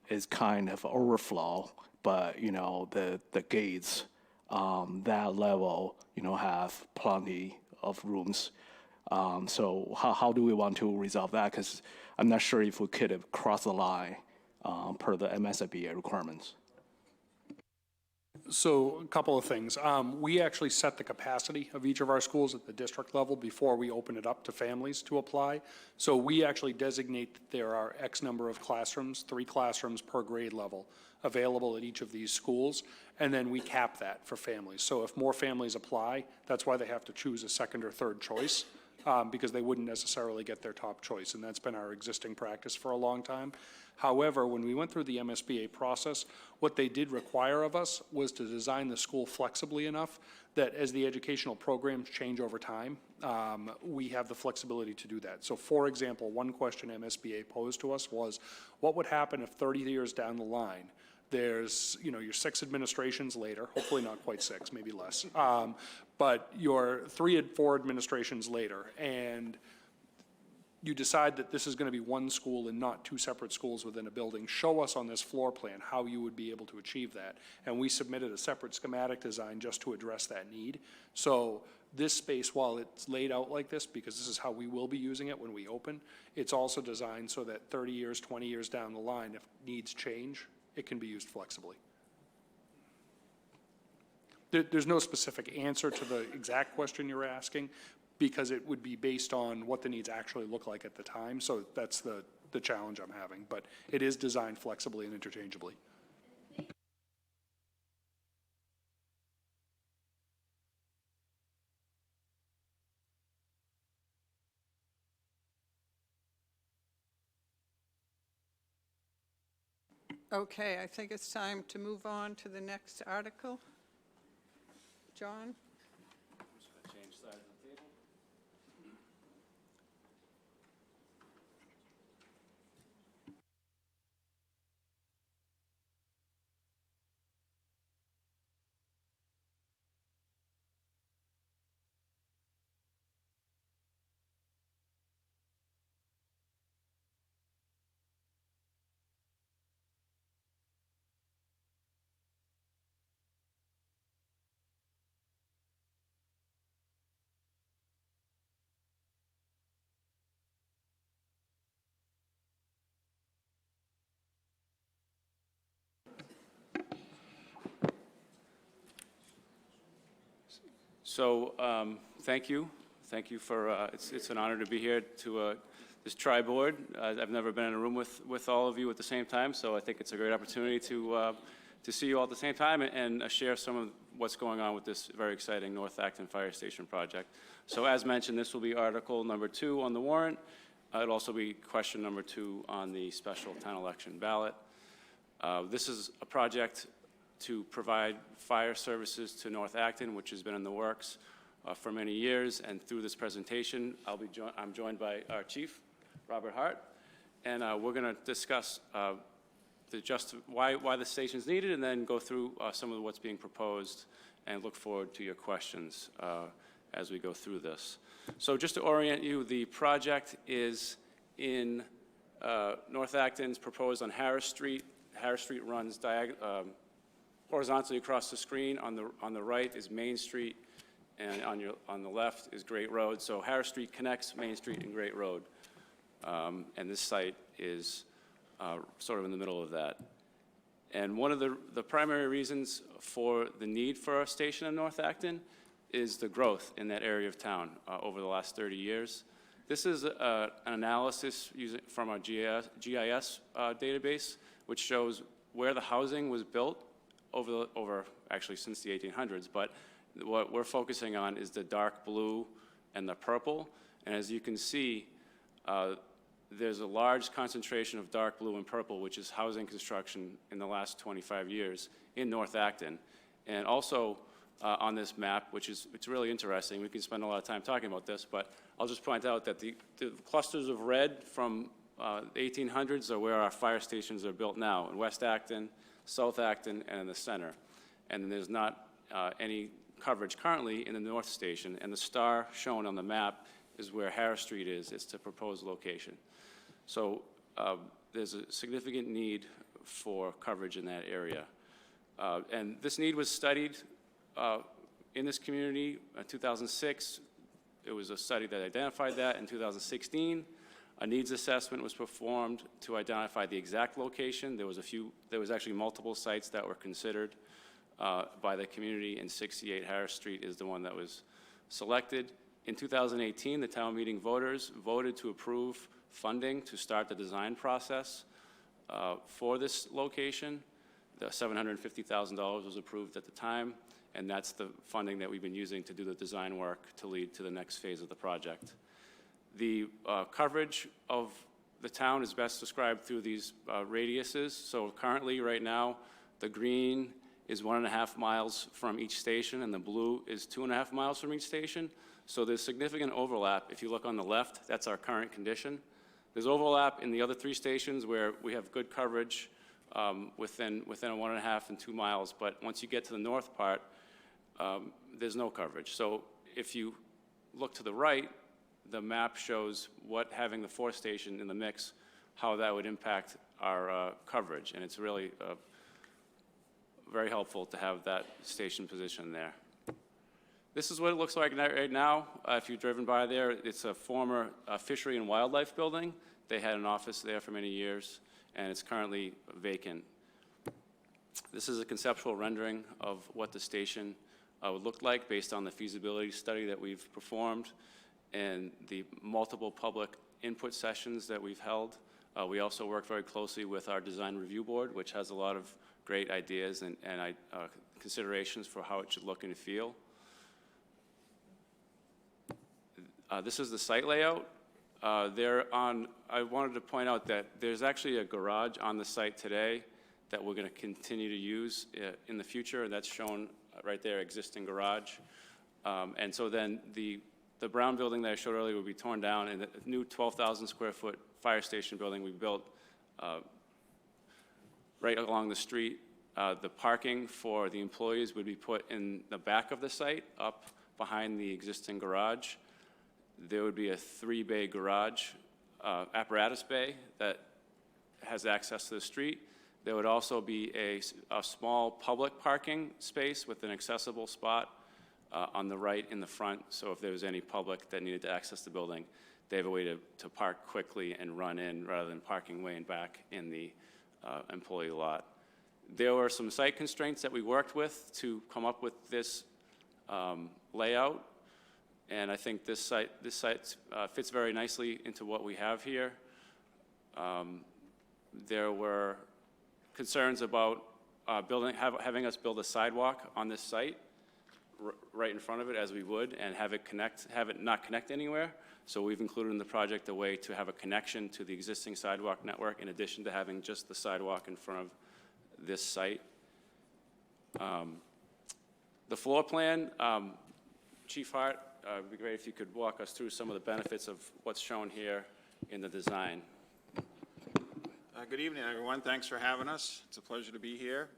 is kind of overflow, but the Gates, that level, have plenty of rooms. So how do we want to resolve that? Because I'm not sure if we could have crossed the line per the MSBA requirements. So a couple of things. We actually set the capacity of each of our schools at the district level before we open it up to families to apply. So we actually designate that there are X number of classrooms, 3 classrooms per grade level, available at each of these schools, and then we cap that for families. So if more families apply, that's why they have to choose a second or third choice, because they wouldn't necessarily get their top choice, and that's been our existing practice for a long time. However, when we went through the MSBA process, what they did require of us was to design the school flexibly enough that as the educational programs change over time, we have the flexibility to do that. So for example, one question MSBA posed to us was, what would happen if 30 years down the line, there's, your 6 administrations later, hopefully not quite 6, maybe less, but your 3 or 4 administrations later, and you decide that this is going to be one school and not 2 separate schools within a building. Show us on this floor plan how you would be able to achieve that. And we submitted a separate schematic design just to address that need. So this space, while it's laid out like this, because this is how we will be using it when we open, it's also designed so that 30 years, 20 years down the line, if needs change, it can be used flexibly. There's no specific answer to the exact question you're asking, because it would be based on what the needs actually look like at the time. So that's the challenge I'm having. But it is designed flexibly and interchangeably. Okay, I think it's time to move on to the next article. John? Change sides of the table. So thank you. Thank you for, it's an honor to be here to this tri-board. I've never been in a room with all of you at the same time, so I think it's a great opportunity to see you all at the same time and share some of what's going on with this very exciting North Acton Fire Station project. So as mentioned, this will be article number 2 on the warrant. It'll also be question number 2 on the special town election ballot. This is a project to provide fire services to North Acton, which has been in the works for many years. And through this presentation, I'm joined by our chief, Robert Hart, and we're going to discuss why the station's needed, and then go through some of what's being proposed, and look forward to your questions as we go through this. So just to orient you, the project is in North Acton's proposed on Harris Street. Harris Street runs horizontally across the screen. On the right is Main Street, and on the left is Great Road. So Harris Street connects Main Street and Great Road, and this site is sort of in the middle of that. And one of the primary reasons for the need for a station in North Acton is the growth in that area of town over the last 30 years. This is an analysis from our GIS database, which shows where the housing was built over actually since the 1800s, but what we're focusing on is the dark blue and the purple. And as you can see, there's a large concentration of dark blue and purple, which is housing construction in the last 25 years in North Acton. And also on this map, it's really interesting, we can spend a lot of time talking about this, but I'll just point out that the clusters of red from the 1800s are where our fire stations are built now, in West Acton, South Acton, and in the center. And there's not any coverage currently in the North Station, and the star shown on the map is where Harris Street is. It's the proposed location. So there's a significant need for coverage in that area. And this need was studied in this community in 2006. it was a study that identified that in 2016. A needs assessment was performed to identify the exact location. There was actually multiple sites that were considered by the community, and 68 Harris Street is the one that was selected. In 2018, the town meeting voters voted to approve funding to start the design process for this location. The $750,000 was approved at the time, and that's the funding that we've been using to do the design work to lead to the next phase of the project. The coverage of the town is best described through these radiuses. So currently, right now, the green is 1.5 miles from each station, and the blue is 2.5 miles from each station. So there's significant overlap. If you look on the left, that's our current condition. There's overlap in the other 3 stations where we have good coverage within 1.5 and 2 miles, but once you get to the north part, there's no coverage. So if you look to the right, the map shows what having the 4th station in the mix, how that would impact our coverage, and it's really very helpful to have that station position there. This is what it looks like right now. If you've driven by there, it's a former fishery and wildlife building. They had an office there for many years, and it's currently vacant. This is a conceptual rendering of what the station would look like based on the feasibility study that we've performed and the multiple public input sessions that we've held. We also work very closely with our design review board, which has a lot of great ideas and considerations for how it should look and feel. This is the site layout. I wanted to point out that there's actually a garage on the site today that we're going to continue to use in the future, and that's shown right there, existing garage. And so then the brown building that I showed earlier would be torn down, and the new 12,000 square foot fire station building we built right along the street. The parking for the employees would be put in the back of the site, up behind the existing garage. There would be a 3-bay garage, apparatus bay, that has access to the street. There would also be a small public parking space with an accessible spot on the right in the front. So if there was any public that needed to access the building, they have a way to park quickly and run in rather than parking way and back in the employee lot. There were some site constraints that we worked with to come up with this layout. And I think this site fits very nicely into what we have here. There were concerns about having us build a sidewalk on this site right in front of it, as we would, and have it not connect anywhere. So we've included in the project a way to have a connection to the existing sidewalk network in addition to having just the sidewalk in front of this site. The floor plan, Chief Hart, it'd be great if you could walk us through some of the benefits of what's shown here in the design. Good evening, everyone. Thanks for having us. It's a pleasure to be here.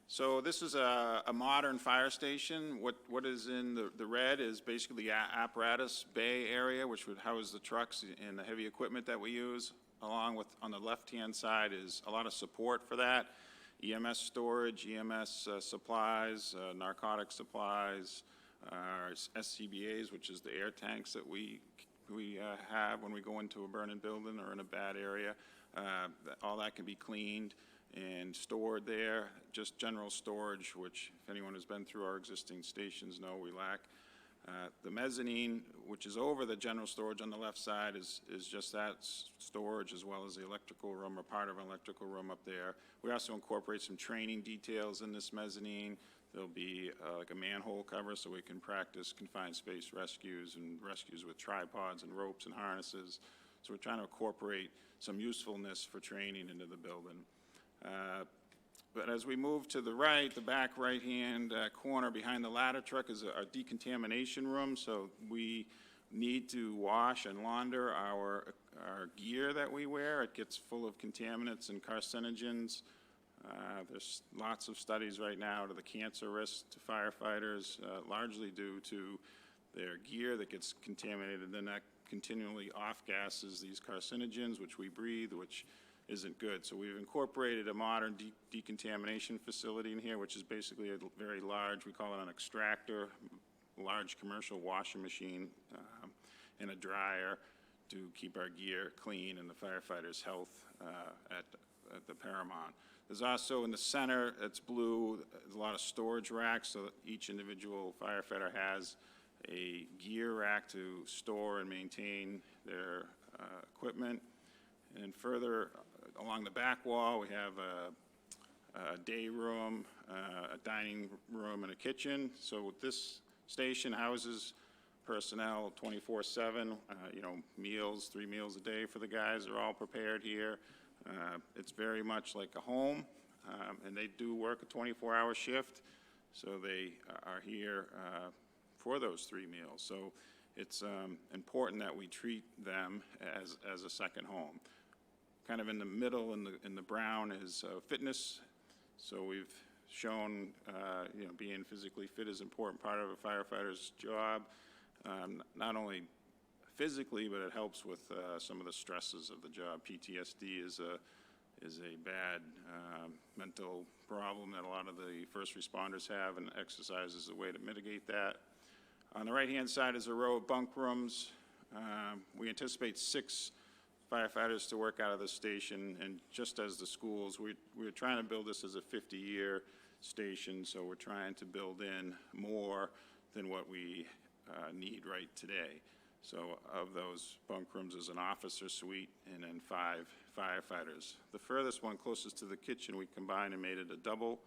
So this is a modern fire station. What is in the red is basically the apparatus bay area, which would house the trucks and the heavy equipment that we use. Along with, on the left-hand side, is a lot of support for that. EMS storage, EMS supplies, narcotic supplies, our SCBAs, which is the air tanks that we have when we go into a burning building or in a bad area. All that can be cleaned and stored there. Just general storage, which if anyone has been through our existing stations know we lack. The mezzanine, which is over the general storage on the left side, is just that storage, as well as the electrical room, or part of an electrical room up there. We also incorporate some training details in this mezzanine. There'll be like a manhole cover so we can practice confined space rescues and rescues with tripods and ropes and harnesses. So we're trying to incorporate some usefulness for training into the building. But as we move to the right, the back right-hand corner behind the ladder truck is our decontamination room. So we need to wash and launder our gear that we wear. It gets full of contaminants and carcinogens. There's lots of studies right now to the cancer risk to firefighters, largely due to their gear that gets contaminated. Then that continually off-gasses these carcinogens, which we breathe, which isn't good. So we've incorporated a modern decontamination facility in here, which is basically a very large, we call it an extractor, large commercial washing machine and a dryer to keep our gear clean and the firefighters' health at the paramount. There's also in the center, it's blue, there's a lot of storage racks, so that each individual firefighter has a gear rack to store and maintain their equipment. And further along the back wall, we have a day room, a dining room, and a kitchen. So this station houses personnel 24/7, you know, meals, 3 meals a day for the guys are all prepared here. It's very much like a home, and they do work a 24-hour shift, so they are here for those 3 meals. So it's important that we treat them as a second home. Kind of in the middle, in the brown, is fitness. So we've shown, you know, being physically fit is an important part of a firefighter's job. Not only physically, but it helps with some of the stresses of the job. PTSD is a bad mental problem that a lot of the first responders have, and exercise is a way to mitigate that. On the right-hand side is a row of bunk rooms. We anticipate 6 firefighters to work out of the station, and just as the schools, we're trying to build this as a 50-year station, so we're trying to build in more than what we need right today. So of those bunk rooms is an officer suite and then 5 firefighters. The furthest one closest to the kitchen, we combined and made it a double,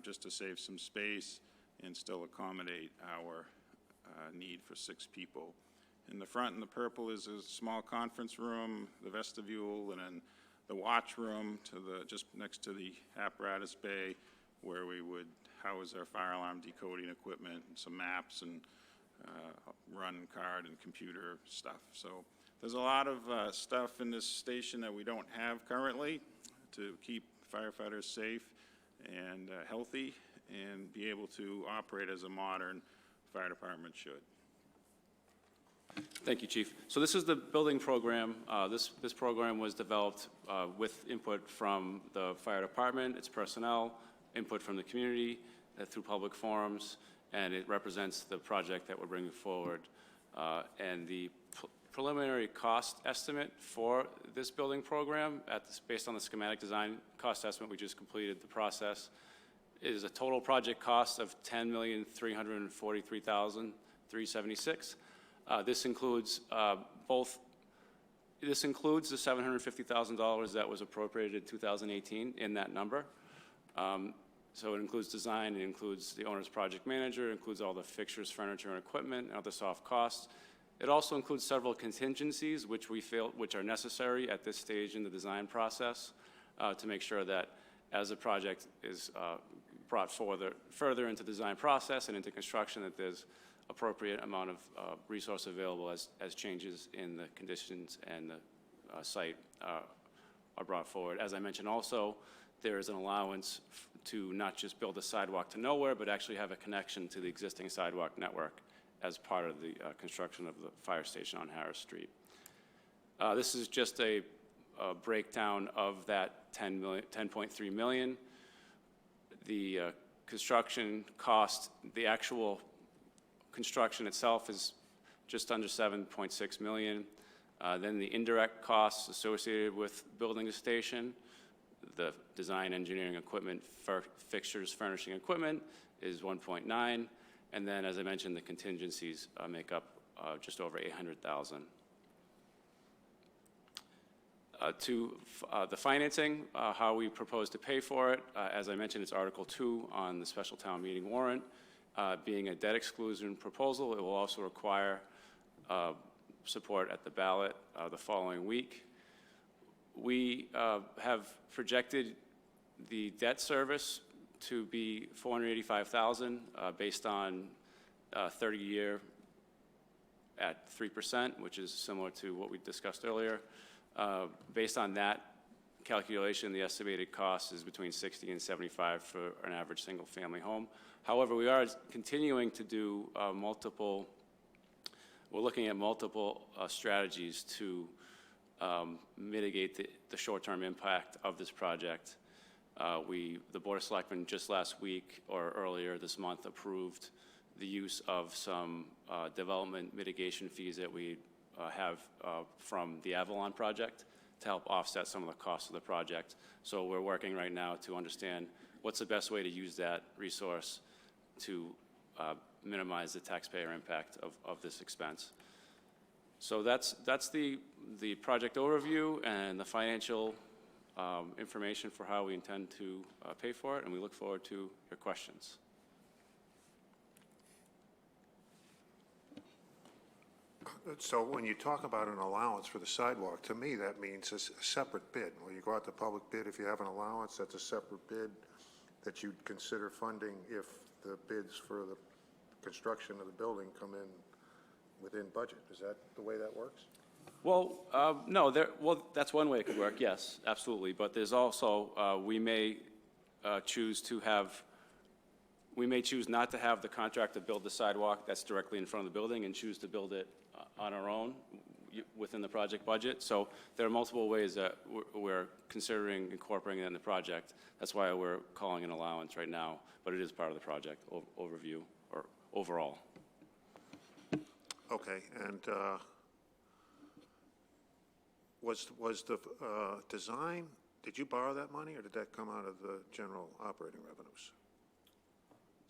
just to save some space and still accommodate our need for 6 people. In the front in the purple is a small conference room, the vestibule, and then the watch room just next to the apparatus bay, where we would house our fire alarm decoding equipment and some maps and run card and computer stuff. So there's a lot of stuff in this station that we don't have currently to keep firefighters safe and healthy and be able to operate as a modern fire department should. Thank you, Chief. So this is the building program. This program was developed with input from the fire department, its personnel, input from the community through public forums, and it represents the project that we're bringing forward. And the preliminary cost estimate for this building program, based on the schematic design cost estimate, we just completed the process, is a total project cost of $10,343,376. This includes This includes the $750,000 that was appropriated in 2018 in that number. So it includes design, it includes the owner's project manager, it includes all the fixtures, furniture, and equipment, and other soft costs. It also includes several contingencies which are necessary at this stage in the design process to make sure that as the project is brought further into the design process and into construction, that there's appropriate amount of resource available as changes in the conditions and the site are brought forward. As I mentioned also, there is an allowance to not just build a sidewalk to nowhere, but actually have a connection to the existing sidewalk network as part of the construction of the fire station on Harris Street. This is just a breakdown of that $10.3 million. The construction cost, the actual construction itself is just under $7.6 million. Then the indirect costs associated with building a station, the design, engineering, equipment, fixtures, furnishing equipment is 1.9, and then, as I mentioned, the contingencies make up just over $800,000. To the financing, how we propose to pay for it, as I mentioned, it's Article 2 on the special town meeting warrant. Being a debt exclusion proposal, it will also require support at the ballot the following week. We have projected the debt service to be $485,000 based on 30-year at 3%, which is similar to what we discussed earlier. Based on that calculation, the estimated cost is between $60 and $75 for an average single-family home. However, we are continuing to do we're looking at multiple strategies to mitigate the short-term impact of this project. The Board of Selectmen just last week or earlier this month approved the use of some development mitigation fees that we have from the Avalon project to help offset some of the costs of the project. So we're working right now to understand what's the best way to use that resource to minimize the taxpayer impact of this expense. So that's the project overview and the financial information for how we intend to pay for it, and we look forward to your questions. So when you talk about an allowance for the sidewalk, to me, that means a separate bid. When you go out to public bid, if you have an allowance, that's a separate bid that you'd consider funding if the bids for the construction of the building come in within budget. Is that the way that works? Well, no, that's one way it could work, yes, absolutely. But there's also, we may choose not to have the contractor build the sidewalk that's directly in front of the building and choose to build it on our own within the project budget. So there are multiple ways that we're considering incorporating it in the project. That's why we're calling an allowance right now, but it is part of the project overview or overall. Okay, and was the design, did you borrow that money, or did that come out of the general operating revenues?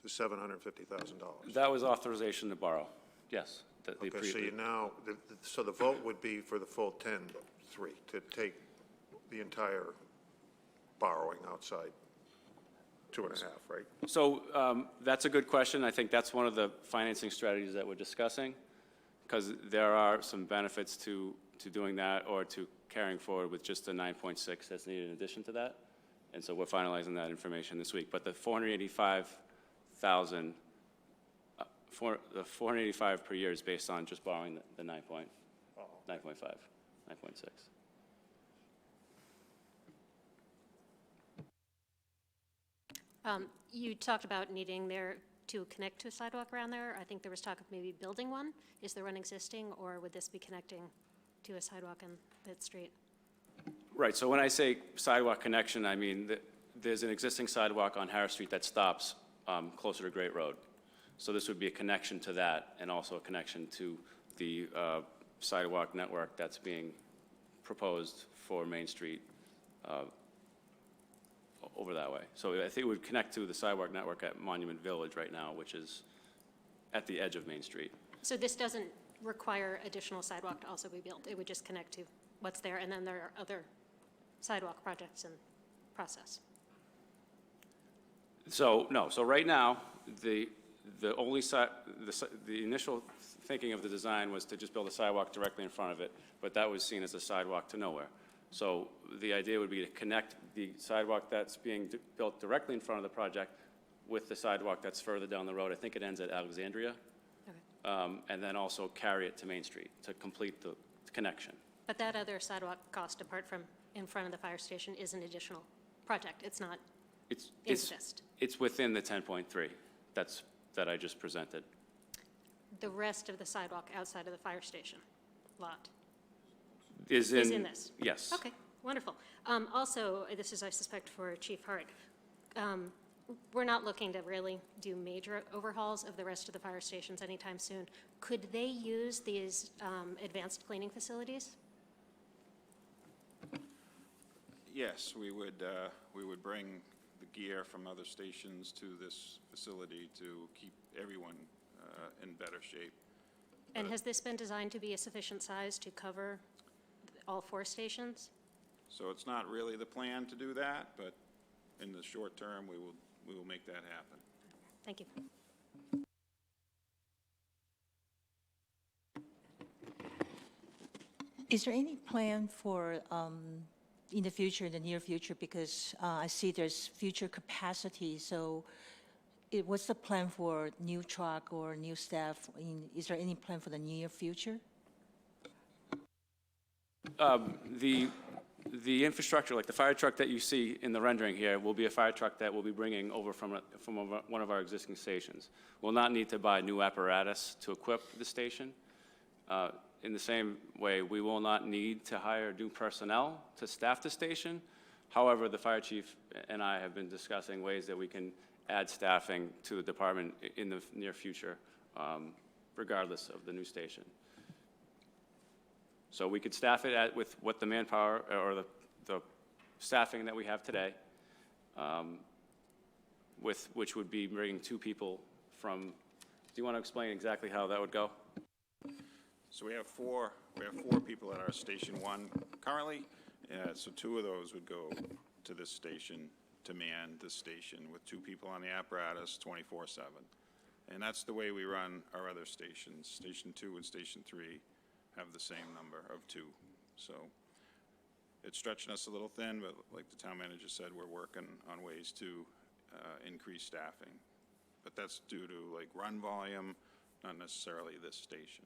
The $750,000? That was authorization to borrow, yes. Okay, so you now, so the vote would be for the full 10-3, to take the entire borrowing outside 2.5, right? So that's a good question. I think that's one of the financing strategies that we're discussing, because there are some benefits to doing that or to carrying forward with just the 9.6 that's needed in addition to that. And so we're finalizing that information this week. But the $485,000, the $485 per year is based on just borrowing the 9.5, 9.6. You talked about needing there to connect to a sidewalk around there. I think there was talk of maybe building one. Is there one existing, or would this be connecting to a sidewalk in that street? Right, so when I say sidewalk connection, I mean there's an existing sidewalk on Harris Street that stops closer to Great Road. So this would be a connection to that, and also a connection to the sidewalk network that's being proposed for Main Street over that way. So I think it would connect to the sidewalk network at Monument Village right now, which is at the edge of Main Street. So this doesn't require additional sidewalk to also be built? It would just connect to what's there, and then there are other sidewalk projects in process? So, no, so right now, the initial thinking of the design was to just build a sidewalk directly in front of it, but that was seen as a sidewalk to nowhere. So the idea would be to connect the sidewalk that's being built directly in front of the project with the sidewalk that's further down the road. I think it ends at Alexandria. Okay. And then also carry it to Main Street to complete the connection. But that other sidewalk cost, apart from in front of the fire station, is an additional project. It's not incest. It's within the 10.3 that I just presented. The rest of the sidewalk outside of the fire station lot Is in this? Yes. Okay, wonderful. Also, this is, I suspect, for Chief Hart. We're not looking to really do major overhauls of the rest of the fire stations anytime soon. Could they use these advanced cleaning facilities? Yes, we would bring the gear from other stations to this facility to keep everyone in better shape. And has this been designed to be a sufficient size to cover all 4 stations? So it's not really the plan to do that, but in the short term, we will make that happen. Thank you. Is there any plan for, in the future, in the near future, because I see there's future capacity, so what's the plan for new truck or new staff? Is there any plan for the near future? The infrastructure, like the fire truck that you see in the rendering here, will be a fire truck that we'll be bringing over from one of our existing stations. We'll not need to buy new apparatus to equip the station. In the same way, we will not need to hire new personnel to staff the station. However, the fire chief and I have been discussing ways that we can add staffing to the department in the near future, regardless of the new station. So we could staff it with what the manpower or the staffing that we have today, which would be bringing 2 people from. Do you want to explain exactly how that would go? So we have four people at our Station 1 currently, so 2 of those would go to this station to man this station with 2 people on the apparatus 24/7. And that's the way we run our other stations. Station 2 and Station 3 have the same number of 2. So it's stretching us a little thin, but like the town manager said, we're working on ways to increase staffing. But that's due to like run volume, not necessarily this station.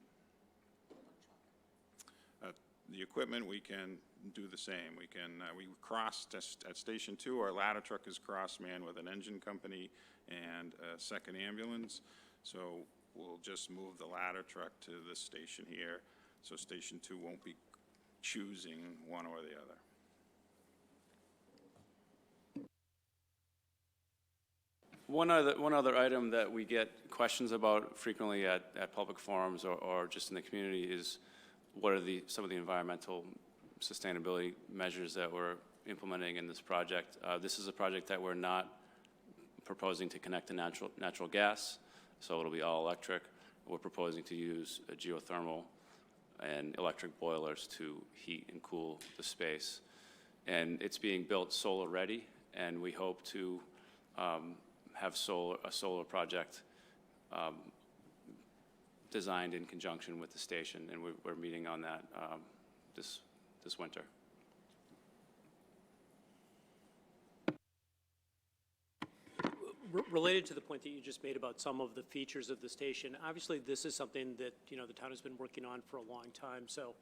The equipment, we can do the same. We can, we cross at Station 2, our ladder truck is cross-manned with an engine company and a second ambulance. So we'll just move the ladder truck to this station here. So Station 2 won't be choosing one or the other. One other item that we get questions about frequently at public forums or just in the community is what are some of the environmental sustainability measures that we're implementing in this project. This is a project that we're not proposing to connect to natural gas, so it'll be all electric. We're proposing to use geothermal and electric boilers to heat and cool the space. And it's being built solar ready, and we hope to have a solar project designed in conjunction with the station, and we're meeting on that this winter. Related to the point that you just made about some of the features of the station, obviously this is something that, the town has been working on for a long time, so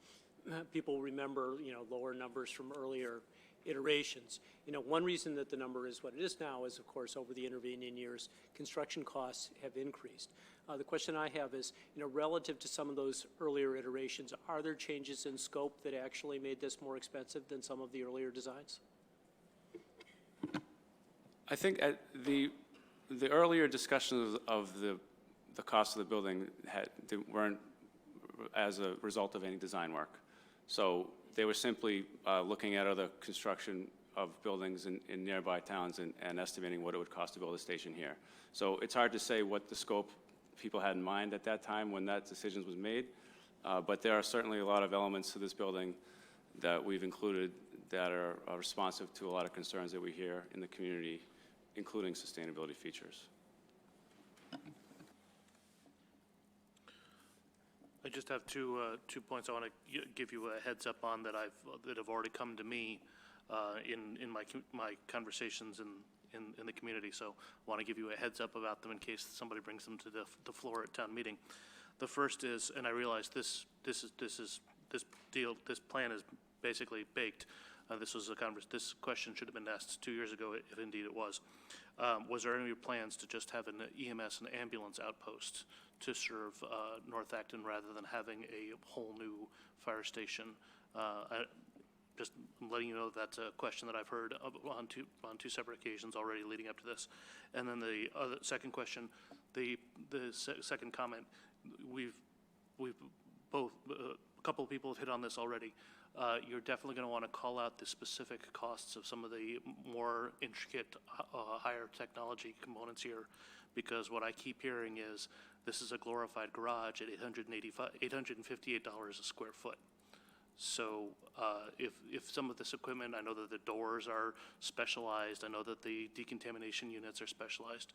people remember, lower numbers from earlier iterations. One reason that the number is what it is now is, of course, over the intervening years, construction costs have increased. The question I have is, relative to some of those earlier iterations, are there changes in scope that actually made this more expensive than some of the earlier designs? I think the earlier discussions of the cost of the building weren't as a result of any design work. So they were simply looking at other construction of buildings in nearby towns and estimating what it would cost to build a station here. So it's hard to say what the scope people had in mind at that time when that decision was made, but there are certainly a lot of elements to this building that we've included that are responsive to a lot of concerns that we hear in the community, including sustainability features. I just have two points I want to give you a heads up on that have already come to me in my conversations in the community. So I want to give you a heads up about them in case somebody brings them to the floor at town meeting. The first is, and I realize this plan is basically baked. This question should have been asked 2 years ago, if indeed it was. Was there any plans to just have an EMS and ambulance outpost to serve North Acton rather than having a whole new fire station? Just letting you know that's a question that I've heard on two separate occasions already leading up to this. And then the second question, the second comment, we've both a couple of people have hit on this already. You're definitely going to want to call out the specific costs of some of the more intricate, higher technology components here, because what I keep hearing is this is a glorified garage at $858 a square foot. So if some of this equipment, I know that the doors are specialized, I know that the decontamination units are specialized.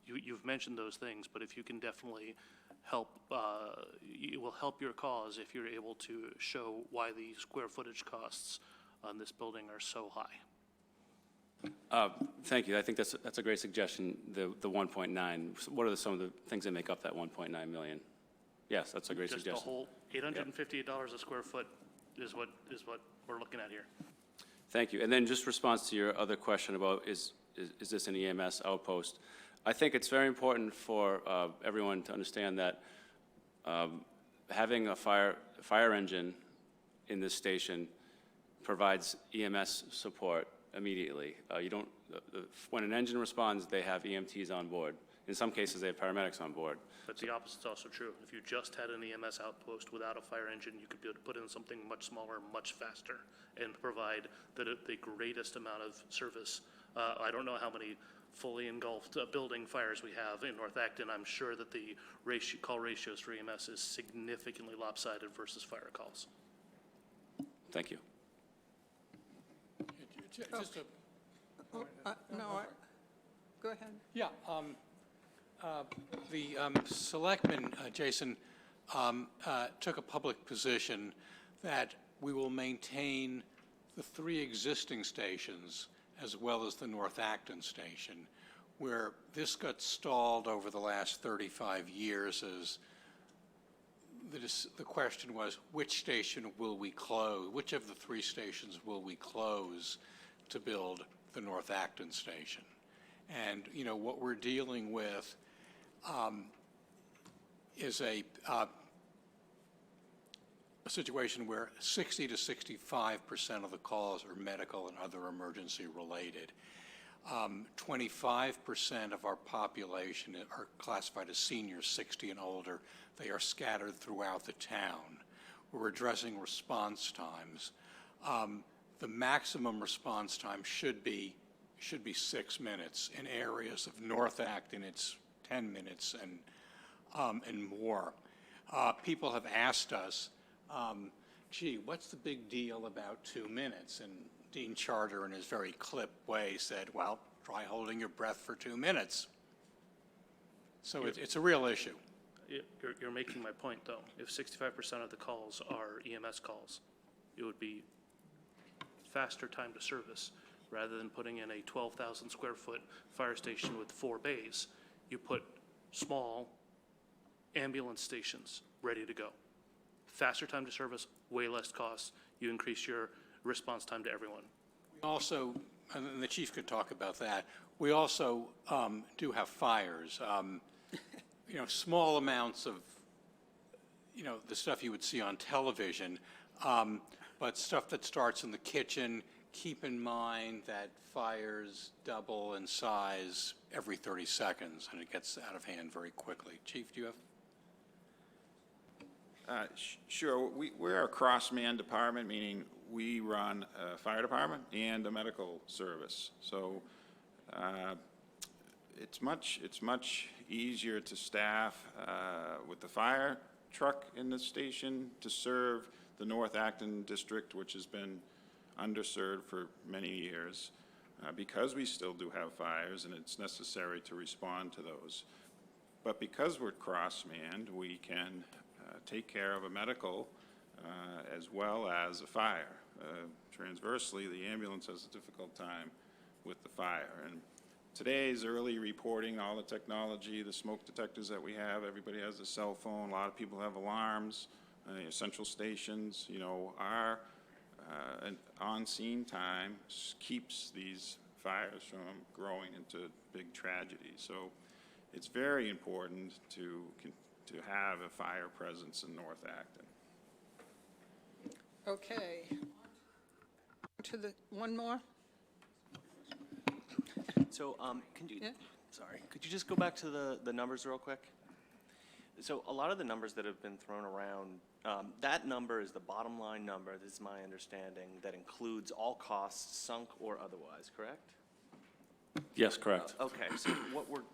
You've mentioned those things, but if you can definitely help, it will help your cause if you're able to show why the square footage costs on this building are so high. Thank you. I think that's a great suggestion, the 1.9. What are some of the things that make up that 1.9 million? Yes, that's a great suggestion. Just the whole $858 a square foot is what we're looking at here. Thank you. And then just response to your other question about is this an EMS outpost? I think it's very important for everyone to understand that having a fire engine in this station provides EMS support immediately. You don't, when an engine responds, they have EMTs on board. In some cases, they have paramedics on board. But the opposite's also true. If you just had an EMS outpost without a fire engine, you could be able to put in something much smaller, much faster, and provide the greatest amount of service. I don't know how many fully engulfed building fires we have in North Acton. I'm sure that the call ratios for EMS is significantly lopsided versus fire calls. Thank you. Just go ahead. Yeah. The Selectmen, Jason, took a public position that we will maintain the 3 existing stations as well as the North Acton station, where this got stalled over the last 35 years as the question was, which station will we close? Which of the 3 stations will we close to build the North Acton station? And, you know, what we're dealing with is a situation where 60 to 65% of the calls are medical and other emergency related. 25% of our population are classified as seniors 60 and older. They are scattered throughout the town. We're addressing response times. The maximum response time should be 6 minutes. In areas of North Acton, it's 10 minutes and more. People have asked us, gee, what's the big deal about 2 minutes? And Dean Charter, in his very clip way, said, well, try holding your breath for 2 minutes. So it's a real issue. You're making my point, though. If 65% of the calls are EMS calls, it would be faster time to service. Rather than putting in a 12,000 square foot fire station with 4 bays, you put small ambulance stations ready to go. Faster time to service, way less costs. You increase your response time to everyone. Also, and the chief could talk about that, we also do have fires. You know, small amounts of, you know, the stuff you would see on television, but stuff that starts in the kitchen. Keep in mind that fires double in size every 30 seconds, and it gets out of hand very quickly. Chief, do you have? Sure. We're a cross-man department, meaning we run a fire department and a medical service. So it's much easier to staff with the fire truck in the station to serve the North Acton district, which has been underserved for many years, because we still do have fires and it's necessary to respond to those. But because we're cross-manned, we can take care of a medical as well as a fire. Transversely, the ambulance has a difficult time with the fire. And today's early reporting, all the technology, the smoke detectors that we have, everybody has a cell phone, a lot of people have alarms, central stations, you know, our on-scene time keeps these fires from growing into big tragedies. So it's very important to have a fire presence in North Acton. Okay. To the one more. So could you just go back to the numbers real quick? So a lot of the numbers that have been thrown around, that number is the bottom line number, this is my understanding, that includes all costs sunk or otherwise, correct? Yes, correct. Okay, so what we're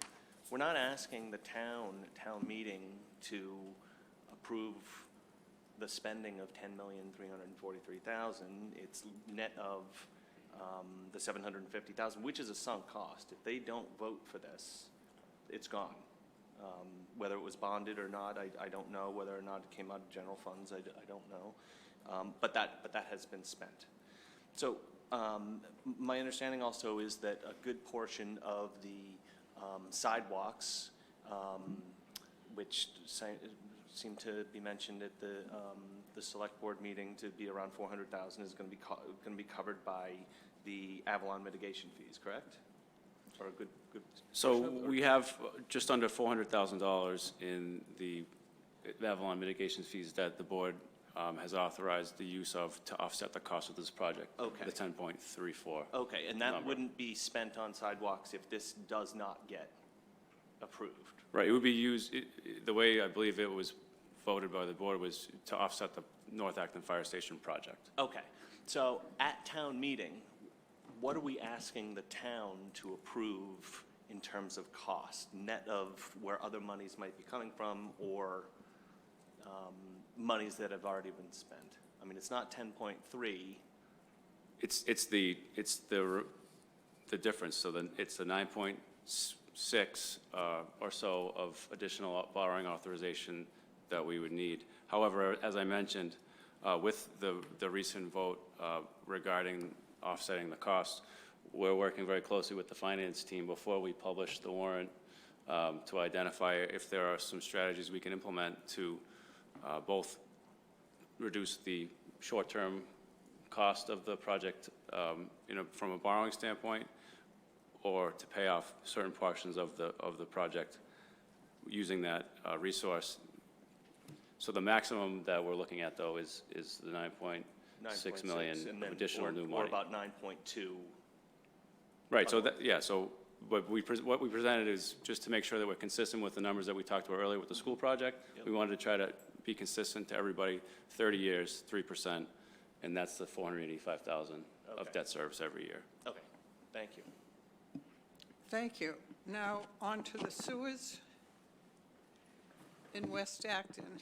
not asking the town meeting to approve the spending of $10,343,000. It's net of the $750,000, which is a sunk cost. If they don't vote for this, it's gone. Whether it was bonded or not, I don't know. Whether or not it came out of general funds, I don't know. But that has been spent. So my understanding also is that a good portion of the sidewalks, which seemed to be mentioned at the select board meeting to be around $400,000, is going to be covered by the Avalon mitigation fees, correct? Or a good. So we have just under $400,000 in the Avalon mitigation fees that the board has authorized the use of to offset the cost of this project. Okay. The 10.34. Okay, and that number. wouldn't be spent on sidewalks if this does not get approved? Right, it would be used, the way I believe it was voted by the board was to offset the North Acton Fire Station project. Okay, so at town meeting, what are we asking the town to approve in terms of cost, net of where other monies might be coming from, or monies that have already been spent? I mean, it's not 10.3. It's the difference, so then it's the 9.6 or so of additional borrowing authorization that we would need. However, as I mentioned, with the recent vote regarding offsetting the cost, we're working very closely with the finance team before we publish the warrant to identify if there are some strategies we can implement to both reduce the short-term cost of the project, from a borrowing standpoint, or to pay off certain portions of the project using that resource. So the maximum that we're looking at, though, is the 9.6 million and then, of additional new money. Or about 9.2. Right. So so what we presented is just to make sure that we're consistent with the numbers that we talked about earlier with the school project. Yep. We wanted to try to be consistent to everybody. 30 years, 3%, and that's the 485,000 of debt service every year. Okay, thank you. Thank you. Now, on to the sewers in West Acton.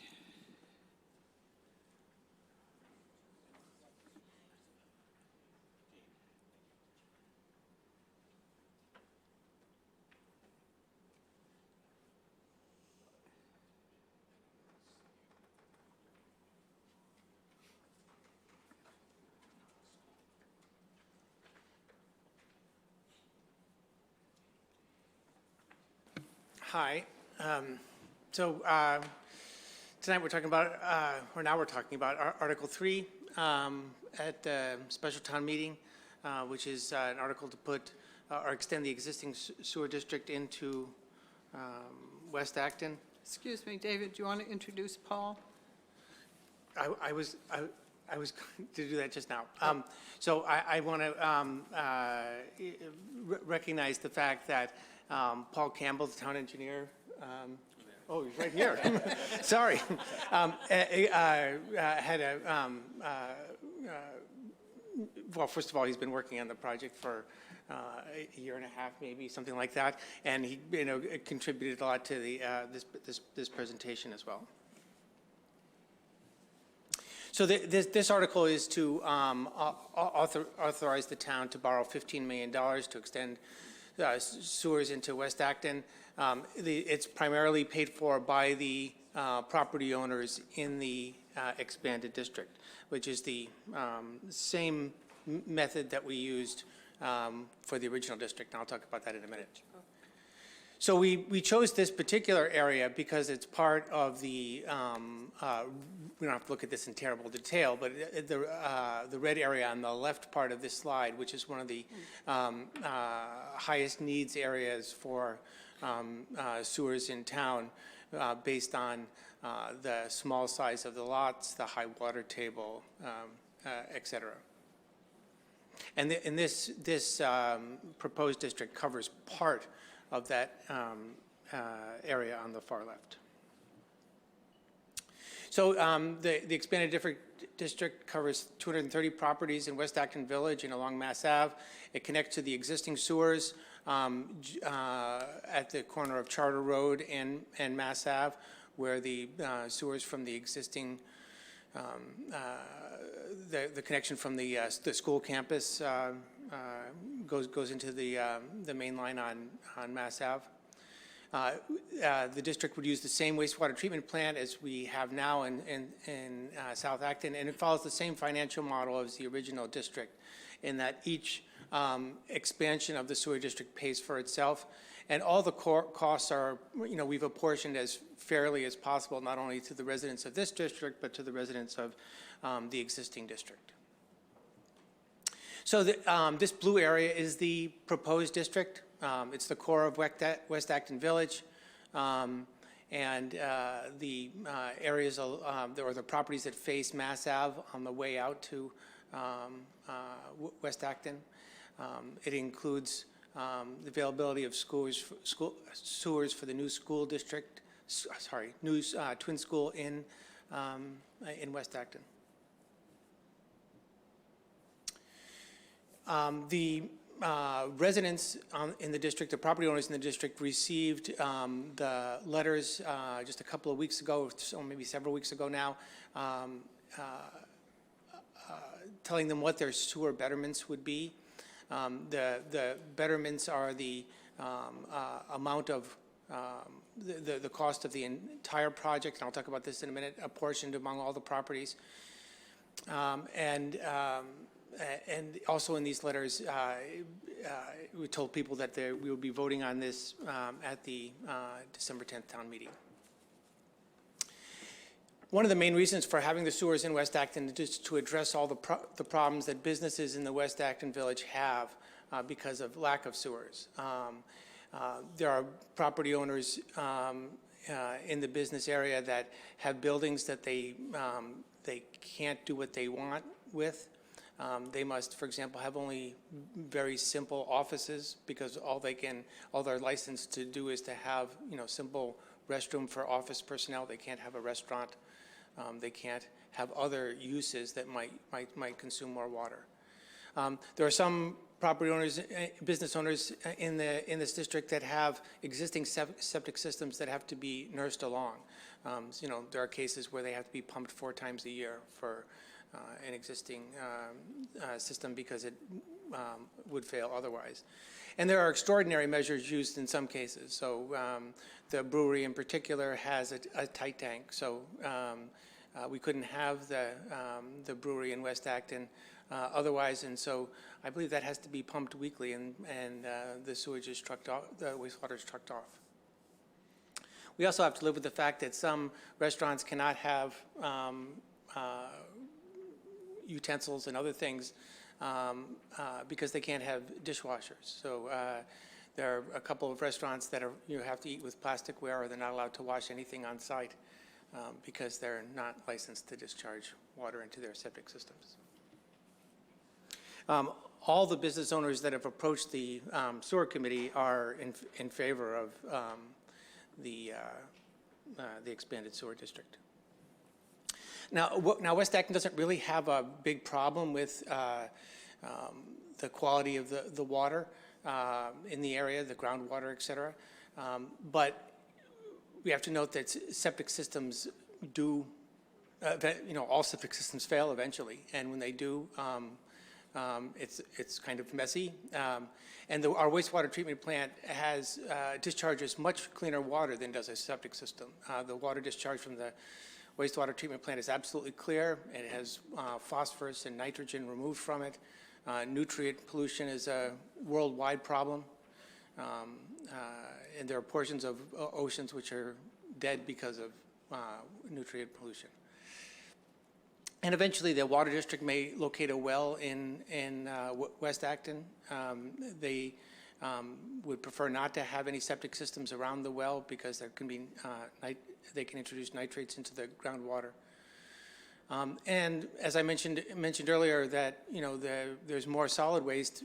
Hi. Tonight we're talking about, now we're talking about Article 3 at the special town meeting, which is an article to put or extend the existing sewer district into West Acton. Excuse me, David, do you want to introduce Paul? I was going to do that just now. So I want to recognize the fact that Paul Campbell, the town engineer, oh, he's right here. Sorry. Had a, well, first of all, he's been working on the project for a year and a half, maybe, something like that. And he, contributed a lot to the, this presentation as well. So this article is to authorize the town to borrow $15 million to extend sewers into West Acton. It's primarily paid for by the property owners in the expanded district, which is the same method that we used for the original district, and I'll talk about that in a minute. So we chose this particular area because it's part of the, we don't have to look at this in terrible detail, but the red area on the left part of this slide, which is one of the highest needs areas for sewers in town, based on the small size of the lots, the high water table, et cetera. And this proposed district covers part of that area on the far left. So the expanded district covers 230 properties in West Acton Village and along Mass Ave. It connects to the existing sewers at the corner of Charter Road and Mass Ave, where the sewers from the existing, the connection from the school campus goes into the main line on Mass Ave. The district would use the same wastewater treatment plant as we have now in South Acton, and it follows the same financial model as the original district, in that each expansion of the sewer district pays for itself, and all the costs are, we've apportioned as fairly as possible, not only to the residents of this district, but to the residents of the existing district. So this blue area is the proposed district. It's the core of West Acton Village. and the areas, or the properties that face Mass Ave on the way out to West Acton. It includes the availability of sewers for the new school district, new twin school in West Acton. The residents in the district, the property owners in the district, received the letters just a couple of weeks ago, so maybe several weeks ago now, telling them what their sewer betterments would be. The betterments are the amount of the cost of the entire project, and I'll talk about this in a minute, apportioned among all the properties. And also in these letters, we told people that we would be voting on this at the December 10th town meeting. One of the main reasons for having the sewers in West Acton is to address all the problems that businesses in the West Acton Village have because of lack of sewers. There are property owners in the business area that have buildings that they can't do what they want with. They must, for example, have only very simple offices because all they're licensed to do is to have, simple restroom for office personnel. They can't have a restaurant. They can't have other uses that might consume more water. There are some property owners, business owners in this district that have existing septic systems that have to be nursed along. There are cases where they have to be pumped 4 times a year for an existing system because it would fail otherwise. And there are extraordinary measures used in some cases. So the brewery in particular has a tight tank. So we couldn't have the brewery in West Acton otherwise, and so I believe that has to be pumped weekly, and the sewage is trucked off, the wastewater is trucked off. We also have to live with the fact that some restaurants cannot have utensils and other things because they can't have dishwashers. So there are a couple of restaurants that you have to eat with plasticware, or they're not allowed to wash anything on site because they're not licensed to discharge water into their septic systems. All the business owners that have approached the sewer committee are in favor of the expanded sewer district. Now West Acton doesn't really have a big problem with the quality of the water in the area, the groundwater, et cetera. But we have to note that septic systems do, all septic systems fail eventually. And when they do, it's kind of messy. And our wastewater treatment plant discharges much cleaner water than does a septic system. The water discharge from the wastewater treatment plant is absolutely clear. It has phosphorus and nitrogen removed from it. Nutrient pollution is a worldwide problem. And there are portions of oceans which are dead because of nutrient pollution. And eventually the water district may locate a well in West Acton. They would prefer not to have any septic systems around the well because there can be they can introduce nitrates into the groundwater. And as I mentioned earlier, that there's more solid waste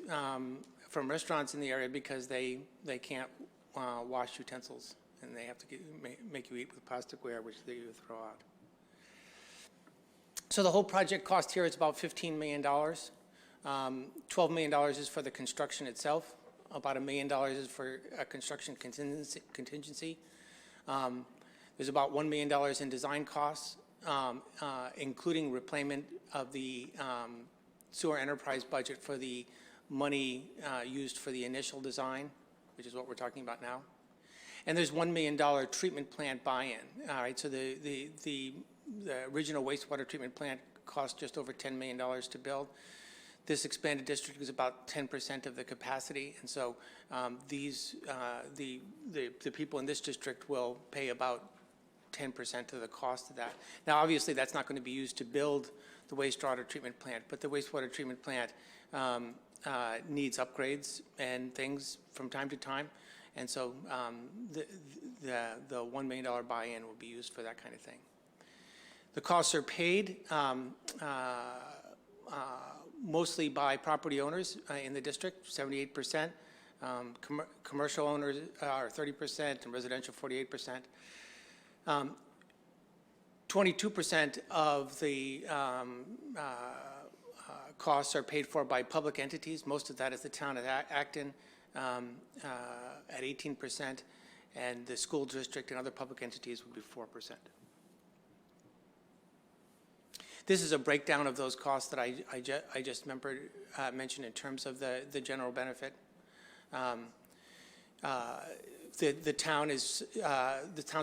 from restaurants in the area because they can't wash utensils, and they have to make you eat with plasticware, which they throw out. So the whole project cost here is about $15 million. $12 million is for the construction itself. About $1 million is for a construction contingency. There's about $1 million in design costs, including repayment of the sewer enterprise budget for the money used for the initial design, which is what we're talking about now. And there's $1 million treatment plant buy-in. All right, so the original wastewater treatment plant cost just over $10 million to build. This expanded district is about 10% of the capacity, and so the people in this district will pay about 10% of the cost of that. Now, obviously, that's not going to be used to build the wastewater treatment plant, but the wastewater treatment plant needs upgrades and things from time to time, And so the $1 million buy-in will be used for that kind of thing. The costs are paid mostly by property owners in the district, 78%. Commercial owners are 30% and residential 48%. 22% of the costs are paid for by public entities. Most of that is the town of Acton at 18%, and the school district and other public entities would be 4%. This is a breakdown of those costs that I just mentioned in terms of the general benefit. The town's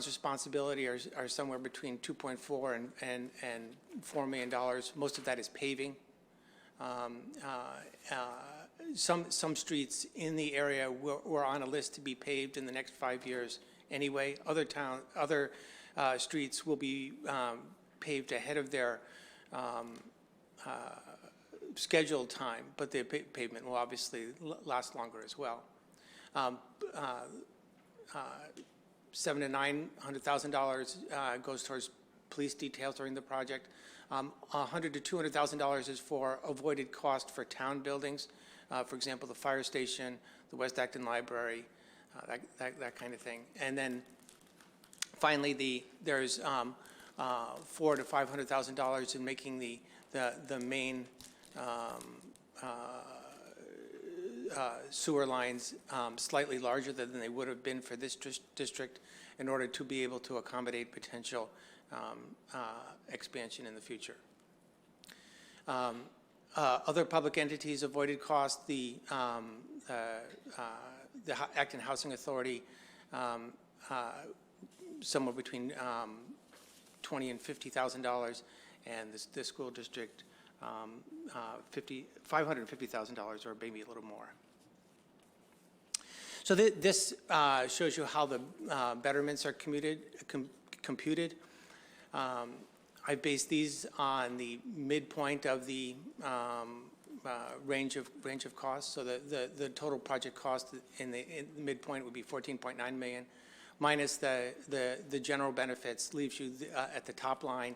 responsibility are somewhere between $2.4 and $4 million. Most of that is paving. Some streets in the area were on a list to be paved in the next 5 years anyway. Other streets will be paved ahead of their scheduled time, but the pavement will obviously last longer as well. $700,000 to $900,000 goes towards police details during the project. $100,000 to $200,000 is for avoided cost for town buildings, for example, the fire station, the West Acton Library, that kind of thing. And then finally, there's $400,000 to $500,000 in making the main sewer lines slightly larger than they would have been for this district in order to be able to accommodate potential expansion in the future. Other public entities avoided cost, the Acton Housing Authority, somewhere between $20,000 and $50,000, and the school district $550,000 or maybe a little more. So this shows you how the betterments are computed. I based these on the midpoint of the range of costs. So the total project cost in the midpoint would be $14.9 million, minus the general benefits leaves you at the top line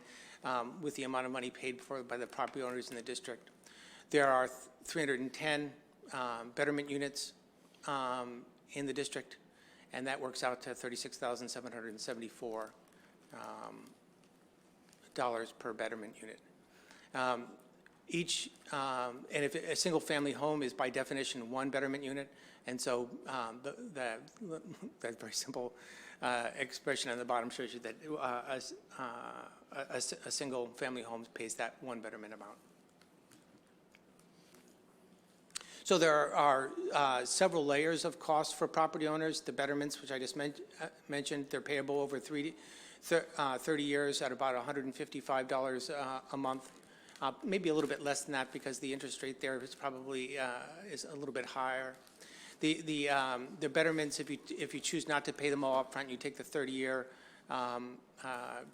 with the amount of money paid for by the property owners in the district. There are 310 betterment units in the district, and that works out to $36,774 per betterment unit. And if a single family home is by definition one betterment unit, and so that very simple expression on the bottom shows you that a single family home pays that one betterment amount. So there are several layers of costs for property owners. The betterments, which I just mentioned, they're payable over 30 years at about $155 a month. Maybe a little bit less than that because the interest rate there is probably is a little bit higher. The betterments, if you choose not to pay them all up front, you take the 30-year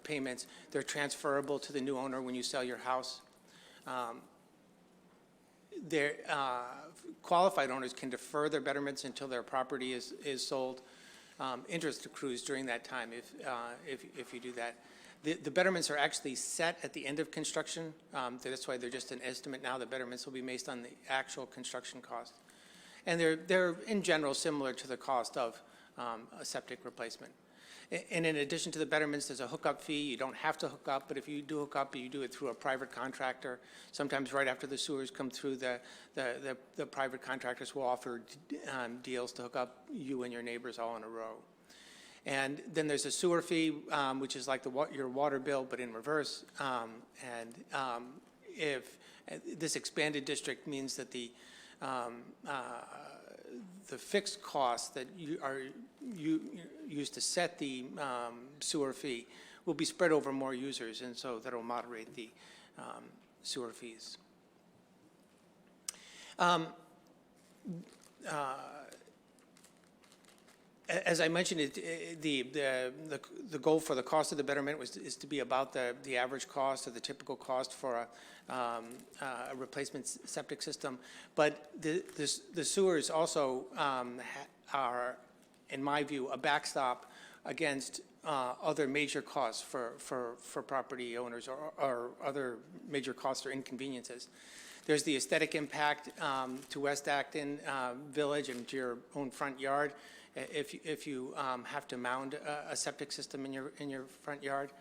payments. They're transferable to the new owner when you sell your house. Qualified owners can defer their betterments until their property is sold. Interest accrues during that time if you do that. The betterments are actually set at the end of construction. That's why they're just an estimate now. The betterments will be based on the actual construction cost. And they're in general similar to the cost of a septic replacement. And in addition to the betterments, there's a hookup fee. You don't have to hook up, but if you do hook up, you do it through a private contractor. Sometimes right after the sewers come through, the private contractors will offer deals to hook up you and your neighbors all in a row. And then there's a sewer fee, which is like your water bill, but in reverse. If this expanded district means that the fixed costs that you use to set the sewer fee will be spread over more users, and so that will moderate the sewer fees. As I mentioned, the goal for the cost of the betterment is to be about the average cost or the typical cost for a replacement septic system. But the sewers also are in my view, a backstop against other major costs for property owners or other major costs or inconveniences. There's the aesthetic impact to West Acton Village and to your own front yard if you have to mound a septic system in your front yard.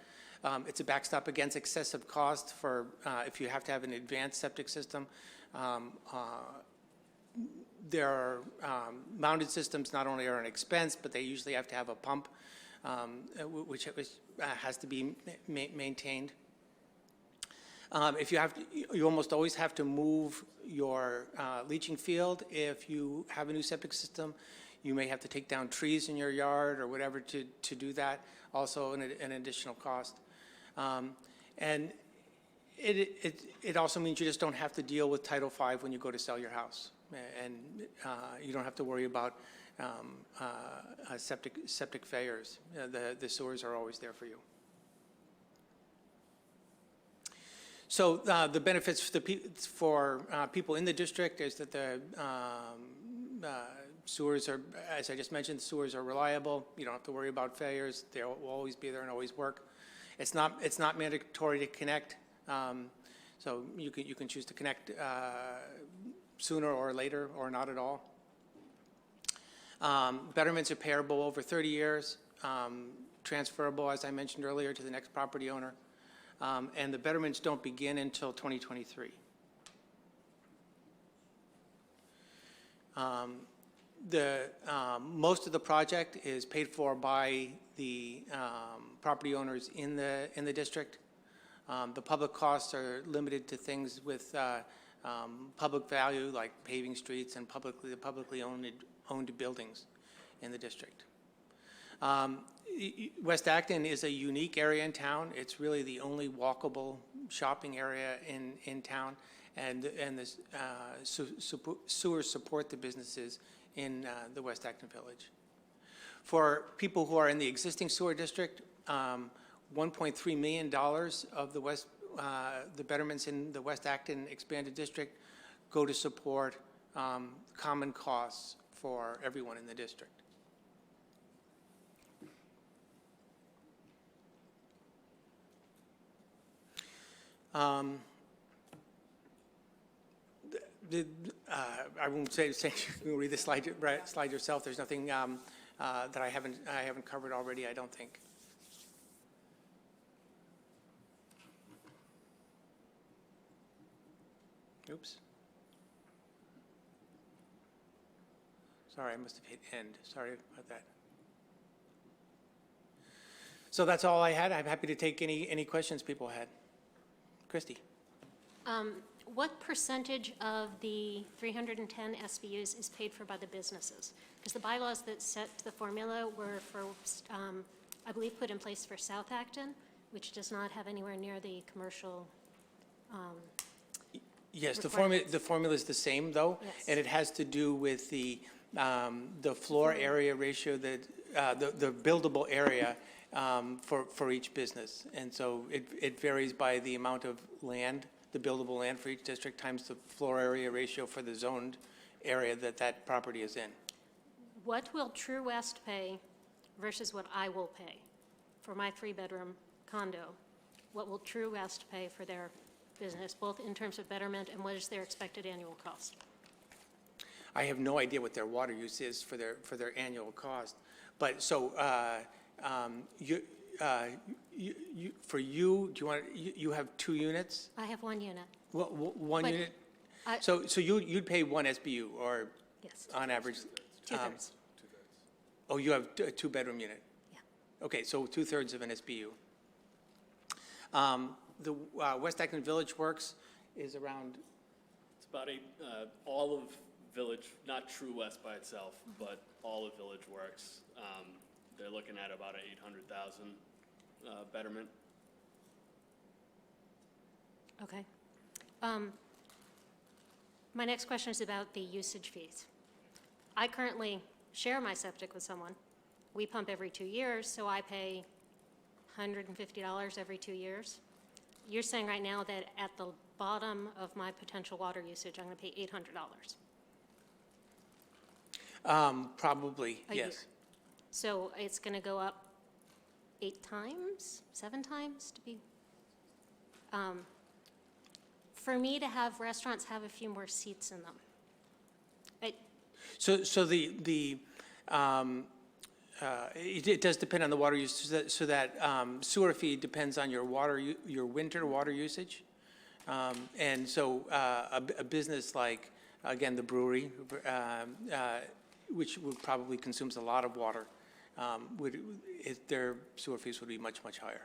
It's a backstop against excessive cost for if you have to have an advanced septic system. There are mounted systems not only are an expense, but they usually have to have a pump, which has to be maintained. If you have, you almost always have to move your leaching field. If you have a new septic system, you may have to take down trees in your yard or whatever to do that. Also an additional cost. And it also means you just don't have to deal with Title V when you go to sell your house. And you don't have to worry about septic failures. The sewers are always there for you. So the benefits for people in the district is that the sewers are, as I just mentioned, the sewers are reliable. You don't have to worry about failures. They will always be there and always work. It's not mandatory to connect. So you can choose to connect sooner or later or not at all. Betterments are payable over 30 years, transferable, as I mentioned earlier, to the next property owner. And the betterments don't begin until 2023. Most of the project is paid for by the property owners in the district. The public costs are limited to things with public value, like paving streets and publicly owned buildings in the district. West Acton is a unique area in town. It's really the only walkable shopping area in town, and the sewers support the businesses in the West Acton Village. For people who are in the existing sewer district, $1.3 million of the betterments in the West Acton expanded district go to support common costs for everyone in the district. I won't say you can read the slide yourself. There's nothing that I haven't covered already, I don't think. Oops. Sorry, I must have hit end. Sorry about that. So that's all I had. I'm happy to take any questions people had. Christy. What percentage of the 310 SBUs is paid for by the businesses? Because the bylaws that set the formula were for, I believe, put in place for South Acton, which does not have anywhere near the commercial. Yes, the formula is the same though, yes. And it has to do with the floor area ratio, that the buildable area for each business, and so it varies by the amount of land, the buildable land for each district times the floor area ratio for the zoned area that property is in. What will True West pay versus what I will pay for my 3-bedroom condo? What will True West pay for their business, both in terms of betterment and what is their expected annual cost? I have no idea what their water use is for their annual cost, but so for you, do you want you have 2 units? I have 1 unit. Well, one unit. So you'd pay 1 SBU or yes, on average. 2/3. Oh, you have a 2-bedroom unit. Yeah. Okay, so 2/3 of an SBU. The West Acton Village Works is around. It's about all of Village, not True West by itself, but all of Village Works. They're looking at about an 800,000 betterment. Okay. My next question is about the usage fees. I currently share my septic with someone. We pump every 2 years, so I pay $150 every 2 years. You're saying right now that at the bottom of my potential water usage, I'm going to pay $800. Probably, A yes. So it's going to go up 8 times, 7 times to be, for me to have restaurants have a few more seats in them. So it does depend on the water use, so that sewer fee depends on your your winter water usage. And so a business like, again, the brewery, which would probably consumes a lot of water, their sewer fees would be much, much higher.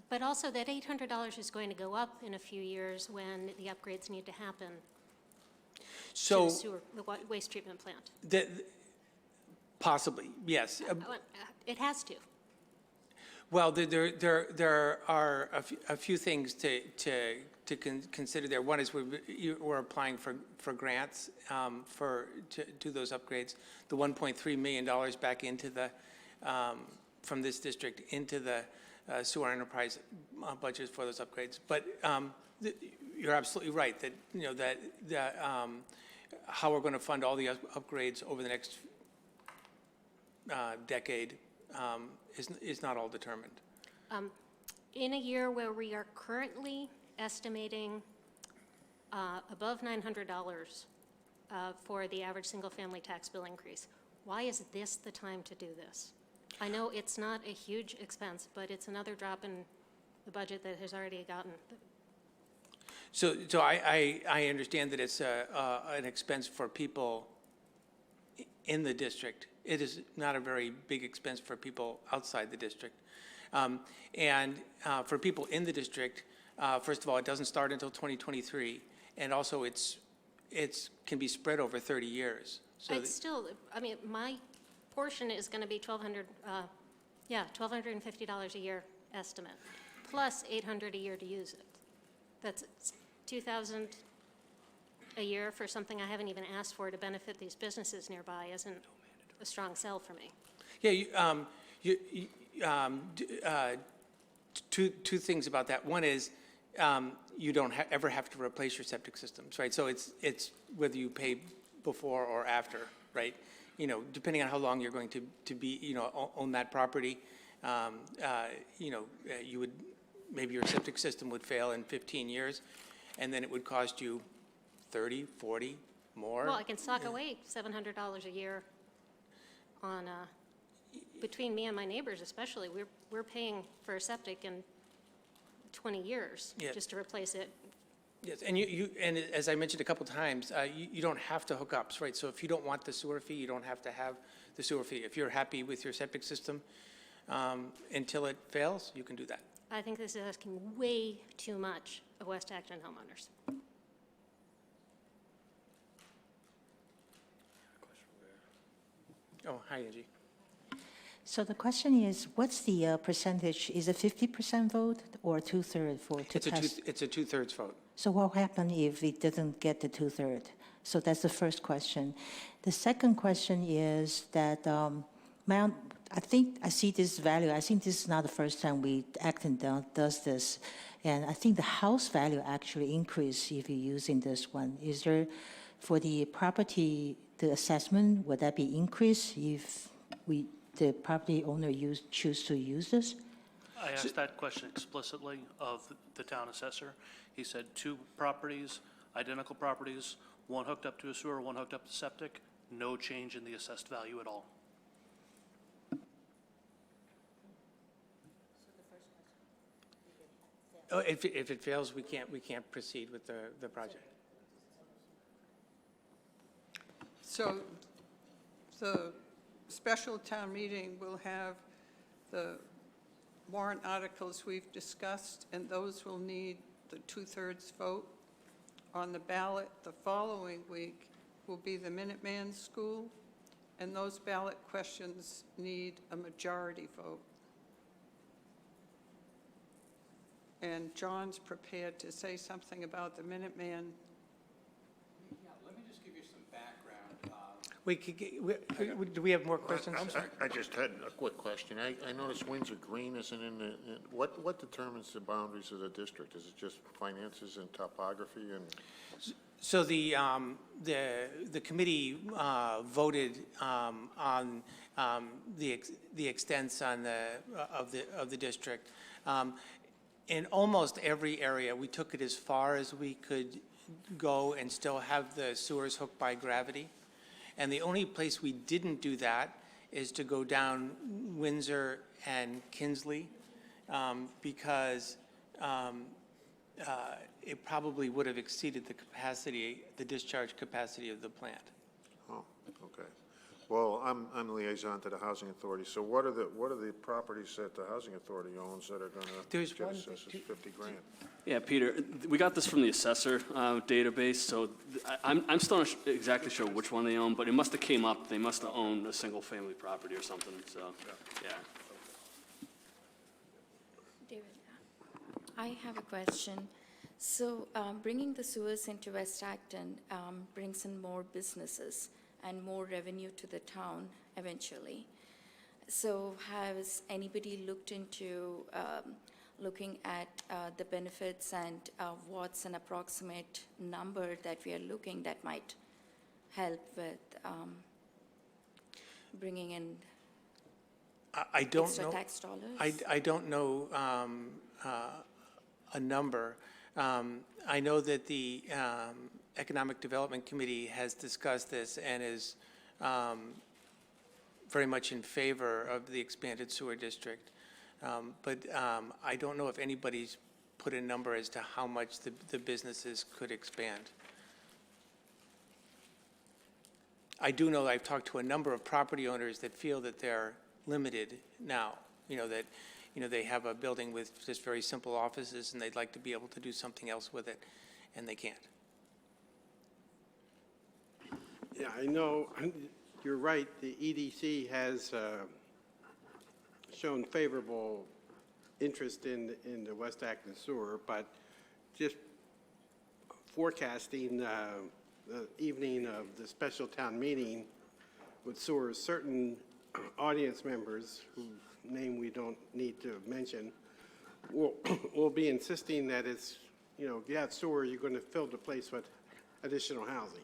But also that $800 is going to go up in a few years when the upgrades need to happen So to the waste treatment plant. Possibly, yes. It has to. Well, there are a few things to consider there. One is we're applying for grants to do those upgrades. The $1.3 million back into the from this district into the sewer enterprise budget for those upgrades. But you're absolutely right that that how we're going to fund all the upgrades over the next decade is not all determined. In a year where we are currently estimating above $900 for the average single-family tax bill increase, why is this the time to do this? I know it's not a huge expense, but it's another drop in the budget that has already gotten. So I understand that it's an expense for people in the district. It is not a very big expense for people outside the district. And for people in the district, first of all, it doesn't start until 2023, and also it can be spread over 30 years. So It's still, I mean, my portion is going to be $1,250 a year estimate, plus $800 a year to use it. That's $2,000 a year for something I haven't even asked for to benefit these businesses nearby isn't a strong sell for me. Yeah, two things about that. One is you don't ever have to replace your septic systems, right? So it's whether you pay before or after, right? Depending on how long you're going to be, own that property, you would, maybe your septic system would fail in 15 years, and then it would cost you 30, 40 more. Well, I can sock away $700 a year on, between me and my neighbors especially, we're paying for a septic in 20 years just to replace it. Yes, and and as I mentioned a couple times, you don't have to hook ups, right? So if you don't want the sewer fee, you don't have to have the sewer fee. If you're happy with your septic system until it fails, you can do that. I think this is asking way too much of West Acton homeowners. Oh, hi, Angie. So the question is, what's the percentage? Is it 50% vote or 2/3 for to pass? It's a 2/3 vote. So what happens if it doesn't get the 2/3? So that's the first question. The second question is that I think I see this value. I think this is not the first time Acton does this. And I think the house value actually increase if you're using this one. Is there, for the property, the assessment, would that be increased if the property owner choose to use this? I asked that question explicitly of the town assessor. He said 2 properties, identical properties, one hooked up to a sewer, one hooked up to septic, no change in the assessed value at all. Oh, if it fails, we can't proceed with the project. So the special town meeting will have the warrant articles we've discussed, and those will need the 2/3 vote. On the ballot the following week will be the Minuteman School, and those ballot questions need a majority vote. And John's prepared to say something about the Minuteman. Yeah, let me just give you some background. We could, do we have more questions? I just had a quick question. I noticed Windsor Green isn't what determines the boundaries of the district? Is it just finances and topography and? So the committee voted on the extents on of the district. In almost every area, we took it as far as we could go and still have the sewers hooked by gravity. And the only place we didn't do that is to go down Windsor and Kinsley, because it probably would have exceeded the capacity, the discharge capacity of the plant. Oh, okay. Well, I'm liaison to the Housing Authority, so what are the properties that the Housing Authority owns that are gonna get assessed as 50 grand? Yeah, Peter, we got this from the assessor database, so I'm still not exactly sure which one they own, but it must have came up, they must have owned a single-family property or something, so, yeah. David, I have a question. So bringing the sewers into West Acton brings in more businesses and more revenue to the town eventually. So has anybody looked into looking at the benefits and what's an approximate number that we are looking that might help with bringing in I don't extra know. tax dollars? I don't know a number. I know that the Economic Development Committee has discussed this and is very much in favor of the expanded sewer district. But I don't know if anybody's put a number as to how much the businesses could expand. I do know I've talked to a number of property owners that feel that they're limited now, that they have a building with just very simple offices and they'd like to be able to do something else with it, and they can't. Yeah, I know, you're right, the EDC has shown favorable interest in the West Acton sewer, but just forecasting the evening of the special town meeting with sewers, certain audience members, whose name we don't need to mention, will be insisting that it's, if you have sewer, you're going to fill the place with additional housing,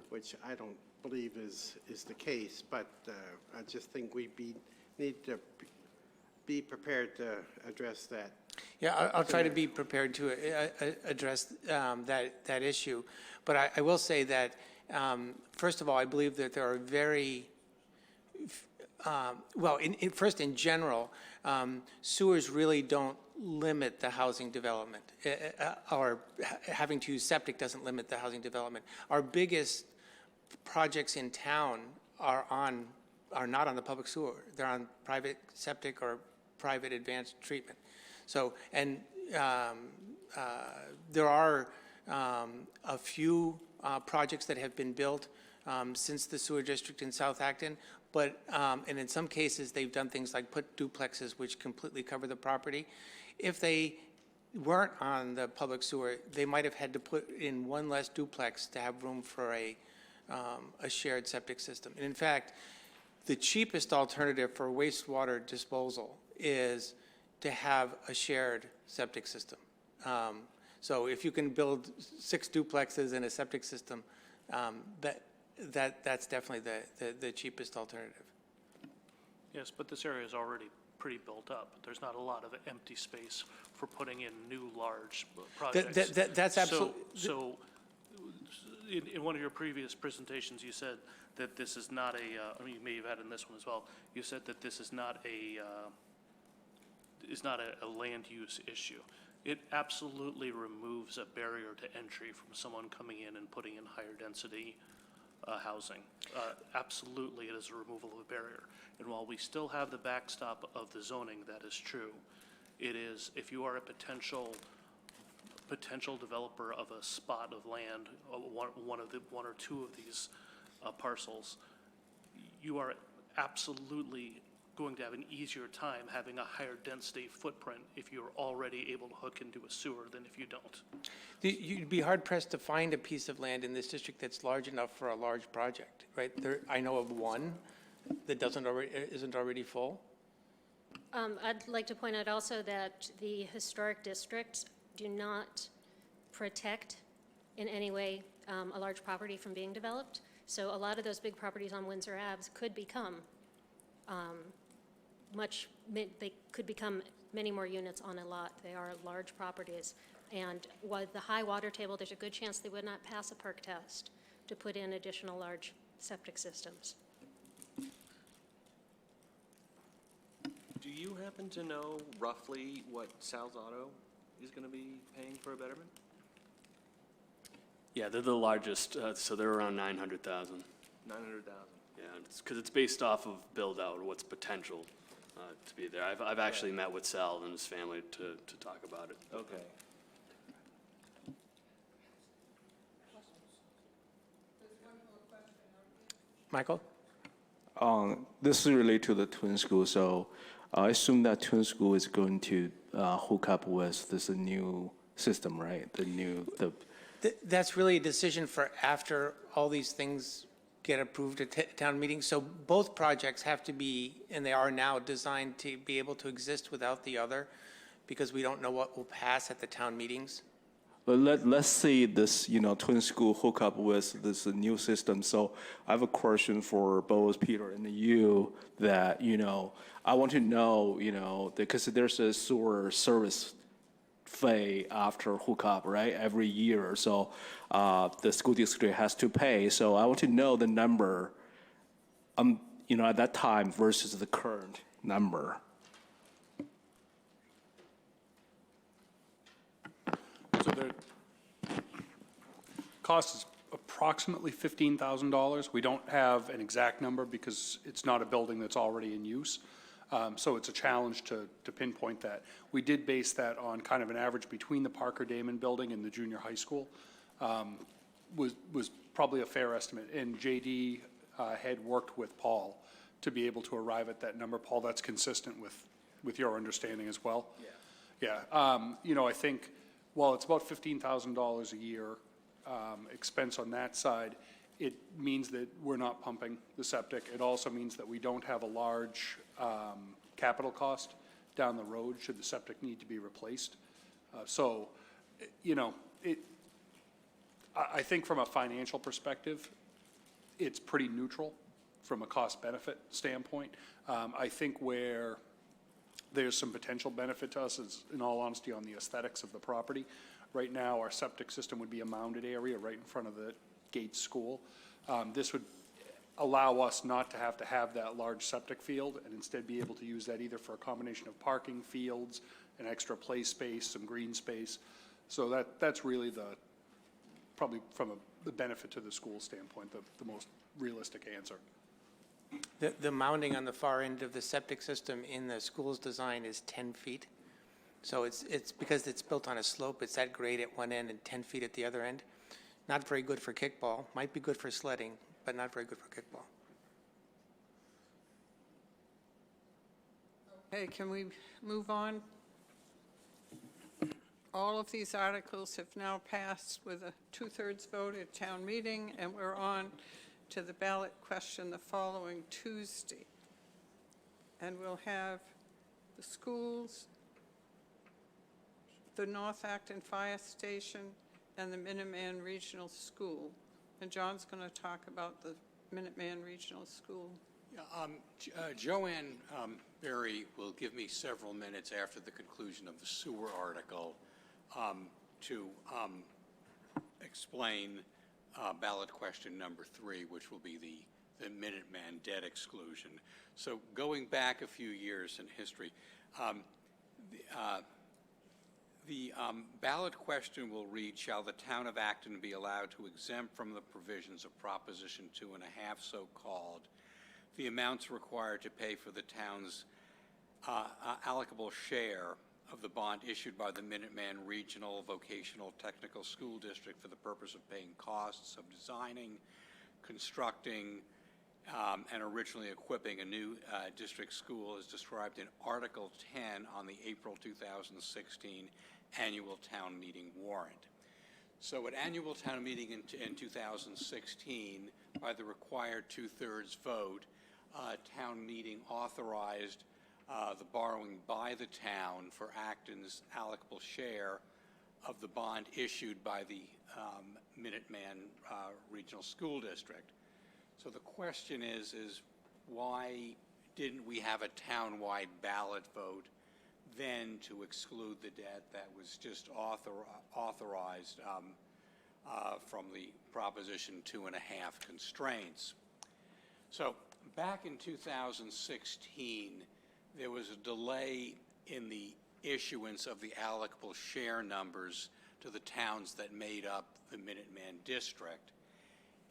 which I don't believe is the case, but I just think we need to be prepared to address that. Yeah, I'll try to be prepared to address that issue. But I will say that, first of all, I believe that there are very, first in general, sewers really don't limit the housing development, or having to use septic doesn't limit the housing development. Our biggest projects in town are not on the public sewer. They're on private septic or private advanced treatment. So, and there are a few projects that have been built since the sewer district in South Acton, but, and in some cases, they've done things like put duplexes which completely cover the property. If they weren't on the public sewer, they might have had to put in one less duplex to have room for a shared septic system. And in fact, the cheapest alternative for wastewater disposal is to have a shared septic system. So if you can build 6 duplexes and a septic system, that's definitely the cheapest alternative. Yes, but this area is already pretty built up. There's not a lot of empty space for putting in new large projects. That's absolutely. So in one of your previous presentations, you said that this is not you may have had in this one as well, you said that this is not a land use issue. It absolutely removes a barrier to entry from someone coming in and putting in higher density housing. Absolutely, it is a removal of a barrier. And while we still have the backstop of the zoning, that is true. It is, if you are a potential developer of a spot of land, one or two of these parcels, you are absolutely going to have an easier time having a higher density footprint if you're already able to hook into a sewer than if you don't. You'd be hard pressed to find a piece of land in this district that's large enough for a large project, right? I know of one that isn't already full. I'd like to point out also that the historic districts do not protect in any way a large property from being developed. So a lot of those big properties on Windsor Ave could become they could become many more units on a lot. They are large properties. And with the high water table, there's a good chance they would not pass a perk test to put in additional large septic systems. Do you happen to know roughly what Sal's Auto is going to be paying for a betterment? Yeah, they're the largest, so they're around 900,000. 900,000. Yeah, because it's based off of build out, what's potential to be there. I've actually met with Sal and his family to talk about it. Okay. Michael? This is related to the twin school, so I assume that twin school is going to hook up with this new system, right? That's really a decision for after all these things get approved at town meetings. So both projects have to be, and they are now, designed to be able to exist without the other, because we don't know what will pass at the town meetings. But let's say this, twin school hook up with this new system. So I have a question for both Peter and you that, I want to know, because there's a sewer service fee after hookup, right? Every year. So the school district has to pay. So I want to know the number, at that time versus the current number. So the cost is approximately $15,000. We don't have an exact number because it's not a building that's already in use. So it's a challenge to pinpoint that. We did base that on kind of an average between the Parker Damon building and the junior high school. Was probably a fair estimate. And JD had worked with Paul to be able to arrive at that number. Paul, that's consistent with your understanding as well? Yeah. Yeah. I think, while it's about $15,000 a year expense on that side, it means that we're not pumping the septic. It also means that we don't have a large capital cost down the road should the septic need to be replaced. I think from a financial perspective, it's pretty neutral from a cost-benefit standpoint. I think where there's some potential benefit to us is, in all honesty, on the aesthetics of the property. Right now, our septic system would be a mounded area right in front of the Gates School. This would allow us not to have that large septic field and instead be able to use that either for a combination of parking, fields, an extra play space, some green space. So that's really probably from the benefit to the school standpoint, the most realistic answer. The mounding on the far end of the septic system in the school's design is 10 feet. So it's because it's built on a slope, it's that grade at one end and 10 feet at the other end. Not very good for kickball, might be good for sledding, but not very good for kickball. Okay, can we move on? All of these articles have now passed with a 2/3 vote at town meeting, and we're on to the ballot question the following Tuesday. And we'll have the schools, the North Acton Fire Station, and the Minuteman Regional School. And John's going to talk about the Minuteman Regional School. Yeah, Joanne Berry will give me several minutes after the conclusion of the sewer article to explain ballot question number 3, which will be the Minuteman debt exclusion. So going back a few years in history, the ballot question will read, shall the town of Acton be allowed to exempt from the provisions of Proposition 2.5, so-called, the amounts required to pay for the town's allocable share of the bond issued by the Minuteman Regional Vocational Technical School District for the purpose of paying costs of designing, constructing, and originally equipping a new district school as described in Article 10 on the April 2016 annual town meeting warrant. So at annual town meeting in 2016, by the required 2/3 vote, town meeting authorized the borrowing by the town for Acton's allocable share of the bond issued by the Minuteman Regional School District. So the question is why didn't we have a town-wide ballot vote then to exclude the debt that was just authorized from the Proposition 2.5 constraints? So back in 2016, there was a delay in the issuance of the allocable share numbers to the towns that made up the Minuteman District.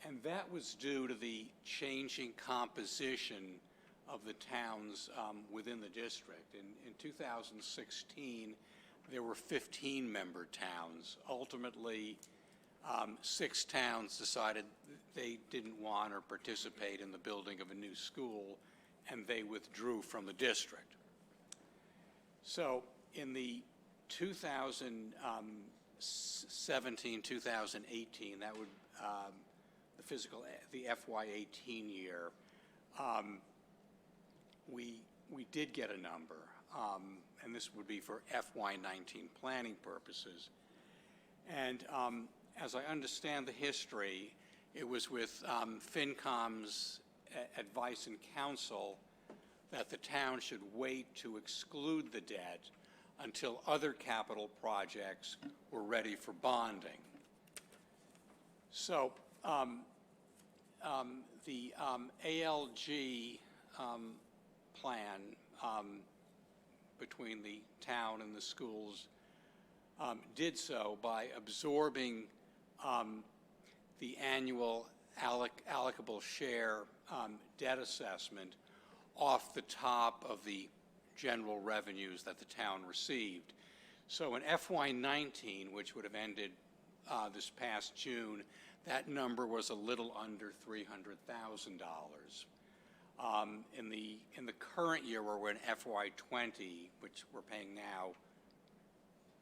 And that was due to the changing composition of the towns within the district. In 2016, there were 15-member towns. Ultimately, 6 towns decided they didn't want or participate in the building of a new school, and they withdrew from the district. So in the 2017-2018, that would the FY18 year, we did get a number, and this would be for FY19 planning purposes. And as I understand the history, it was with FinCom's advice and counsel that the town should wait to exclude the debt until other capital projects were ready for bonding. So the ALG plan between the town and the schools did so by absorbing the annual allocable share debt assessment off the top of the general revenues that the town received. So in FY19, which would have ended this past June, that number was a little under $300,000. In the current year, where we're in FY20, which we're paying now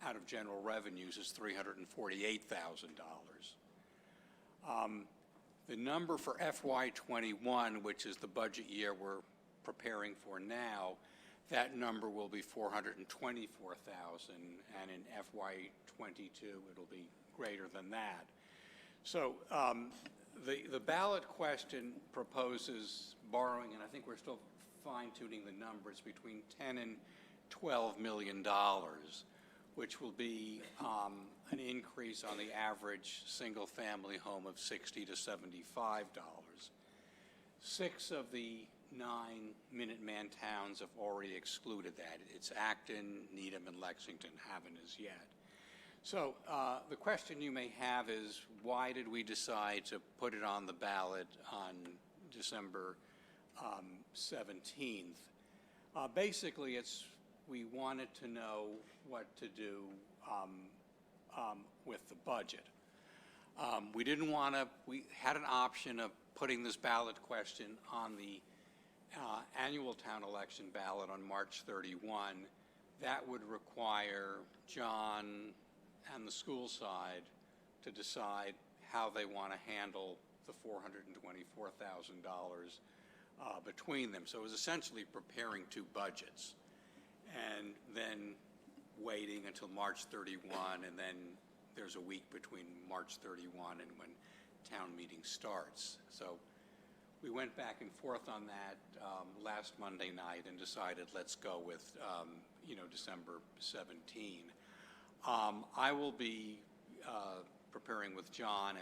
out of general revenues, is $348,000. The number for FY21, which is the budget year we're preparing for now, that number will be $424,000, and in FY22 it'll be greater than that. So the ballot question proposes borrowing, and I think we're still fine-tuning the numbers, between $10 and $12 million, which will be an increase on the average single-family home of $60 to $75. 6 of the 9 Minuteman towns have already excluded that. It's Acton, Needham, and Lexington haven't as yet. So the question you may have is, why did we decide to put it on the ballot on December 17th? Basically, we wanted to know what to do with the budget. We didn't want to, we had an option of putting this ballot question on the annual town election ballot on March 31. That would require John and the school side to decide how they want to handle the $424,000 between them. So it was essentially preparing 2 budgets and then waiting until March 31, and then there's a week between March 31 and when town meeting starts. So we went back and forth on that last Monday night and decided let's go with December 17. I will be preparing with John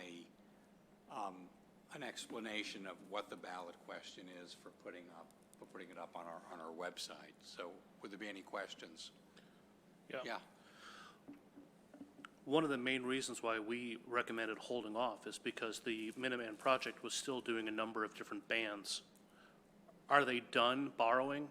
an explanation of what the ballot question is for putting it up on our website. So would there be any questions? Yeah. One of the main reasons why we recommended holding off is because the Minuteman project was still doing a number of different bands. Are they done borrowing?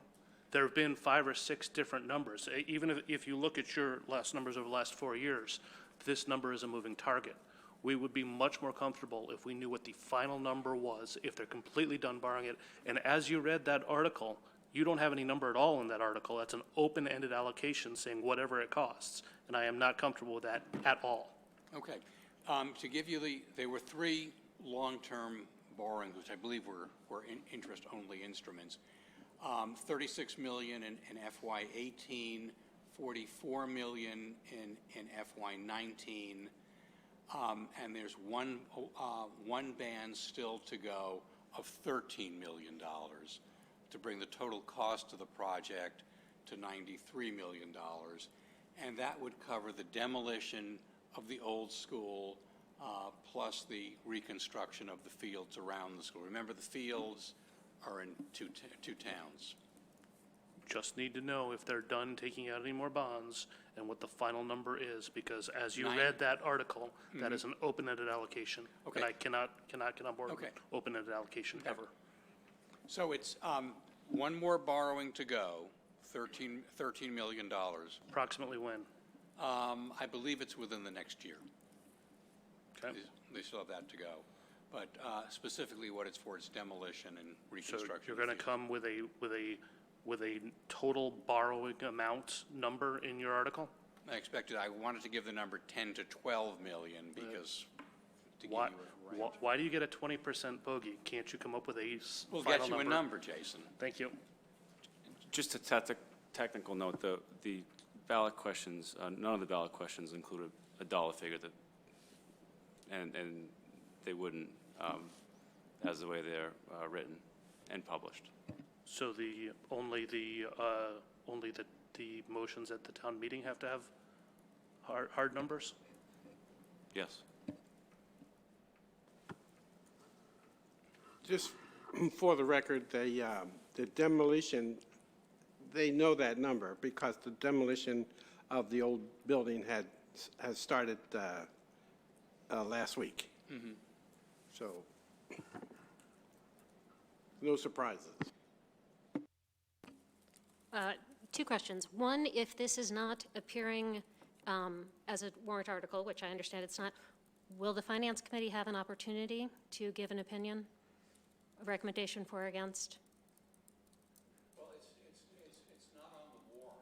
There have been 5 or 6 different numbers. Even if you look at your last numbers over the last 4 years, this number is a moving target. We would be much more comfortable if we knew what the final number was, if they're completely done borrowing it. And as you read that article, you don't have any number at all in that article. That's an open-ended allocation saying whatever it costs. And I am not comfortable with that at all. Okay. To give you there were 3 long-term borrowings, which I believe were interest-only instruments. 36 million in FY 18, 44 million in FY 19, and there's one band still to go of $13 million to bring the total cost of the project to $93 million. And that would cover the demolition of the old school, plus the reconstruction of the fields around the school. Remember, the fields are in two towns. Just need to know if they're done taking out any more bonds and what the final number is, because as you read that article, that is an open-ended allocation. Okay. And I cannot get on board with Okay. open-ended allocation ever. So it's one more borrowing to go, $13 million. Approximately when? I believe it's within the next year. Okay. They still have that to go. But specifically what it's for is demolition and So reconstruction. you're going to come with a total borrowing amount number in your article? I wanted to give the number 10 to 12 million because to give you Why, a range. why do you get a 20% bogey? Can't you come up with a We'll final get you a number, Jason. Thank you. Just a technical note, the ballot questions, none of the ballot questions include a dollar figure that, and they wouldn't, as the way they're written and published. So only the motions at the town meeting have to have hard numbers? Yes. Just for the record, the demolition, they know that number because the demolition of the old building has started last week. Mm-hmm. So, no surprises. 2 questions. One, if this is not appearing as a warrant article, which I understand it's not, will the Finance Committee have an opportunity to give an opinion, a recommendation for or against? Well, it's not on the warrant.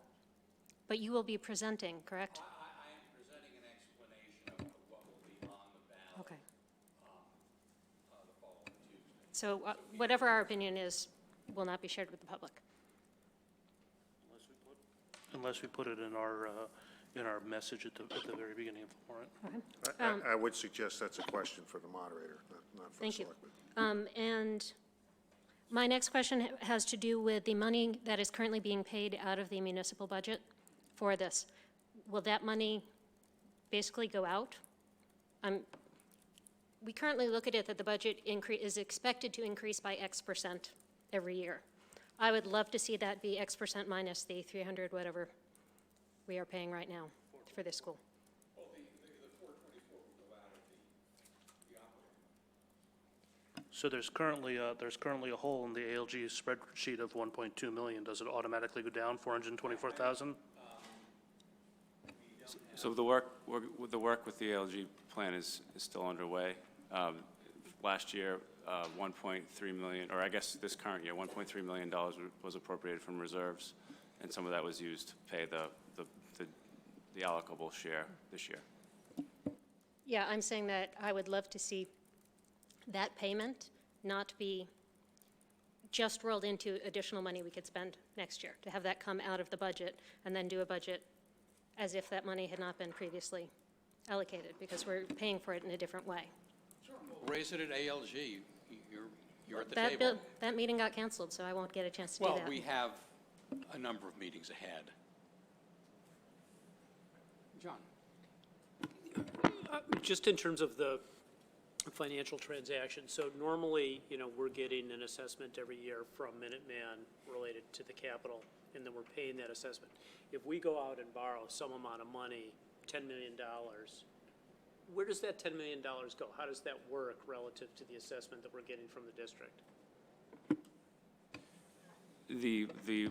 But you will be presenting, correct? I am presenting an explanation of what will be on the ballot. Okay. The following Tuesday. So whatever our opinion is will not be shared with the public. Unless we put it in our message at the very beginning of the warrant. Okay. I would suggest that's a question for the moderator, not for the Thank you. selectmen. And my next question has to do with the money that is currently being paid out of the municipal budget for this. Will that money basically go out? We currently look at it that the budget is expected to increase by X% every year. I would love to see that be X% minus the 300 whatever we are paying right now for this school. Well, the 424 will go out of the operating. So there's currently a hole in the ALG spreadsheet of 1.2 million. Does it automatically go down 424,000? So the work with the ALG plan is still underway. Last year, 1.3 million, or I guess this current year, $1.3 million was appropriated from reserves, and some of that was used to pay the allocable share this year. Yeah, I'm saying that I would love to see that payment not be just rolled into additional money we could spend next year, to have that come out of the budget and then do a budget as if that money had not been previously allocated, because we're paying for it in a different way. Raise it at ALG. You're at the table. That meeting got canceled, so I won't get a chance to do Well, that. we have a number of meetings ahead. John? Just in terms of the financial transaction, so normally, we're getting an assessment every year from Minuteman related to the capital, and then we're paying that assessment. If we go out and borrow some amount of money, $10 million, where does that $10 million go? How does that work relative to the assessment that we're getting from the district? The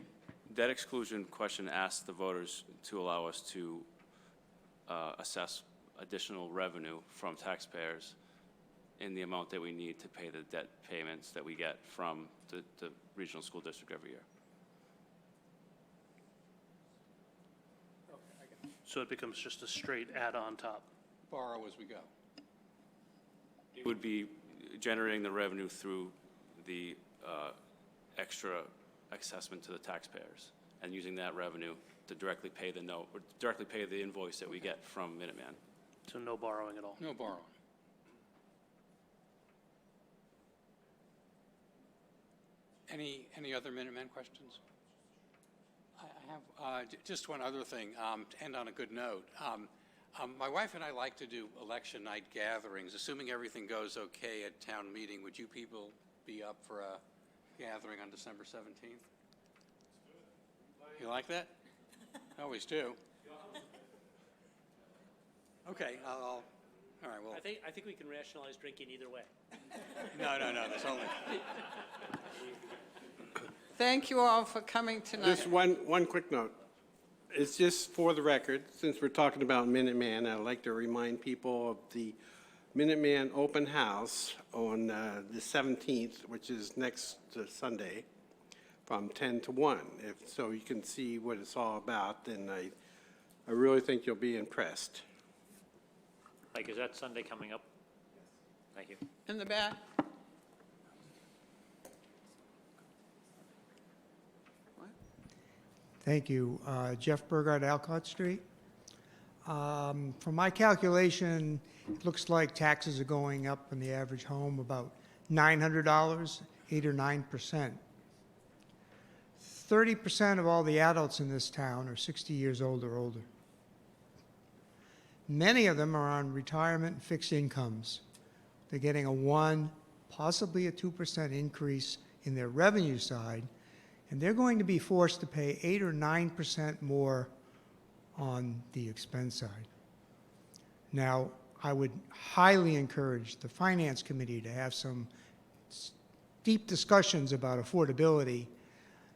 debt exclusion question asked the voters to allow us to assess additional revenue from taxpayers in the amount that we need to pay the debt payments that we get from the regional school district every year. So it becomes just a straight add-on top. Borrow as we go. It would be generating the revenue through the extra assessment to the taxpayers and using that revenue to directly pay the note, or directly pay the invoice that we get from Minuteman. So no borrowing at all? No borrowing. Any other Minuteman questions? I have just one other thing to end on a good note. My wife and I like to do election night gatherings. Assuming everything goes okay at town meeting, would you people be up for a gathering on December 17th? You like that? I always do. Okay, all right, well. I think we can rationalize drinking either way. No, there's only. Thank you all for coming tonight. Just one quick note. It's just for the record, since we're talking about Minuteman, I'd like to remind people of the Minuteman Open House on the 17th, which is next Sunday, from 10 to 1. So you can see what it's all about, and I really think you'll be impressed. Like, is that Sunday coming up? Thank you. In the back. Thank you. Jeff Burgard, Alcott Street. From my calculation, it looks like taxes are going up in the average home about $900, 8 or 9%. 30% of all the adults in this town are 60 years old or older. Many of them are on retirement and fixed incomes. They're getting a 1, possibly a 2% increase in their revenue side, and they're going to be forced to pay 8 or 9% more on the expense side. Now, I would highly encourage the Finance Committee to have some deep discussions about affordability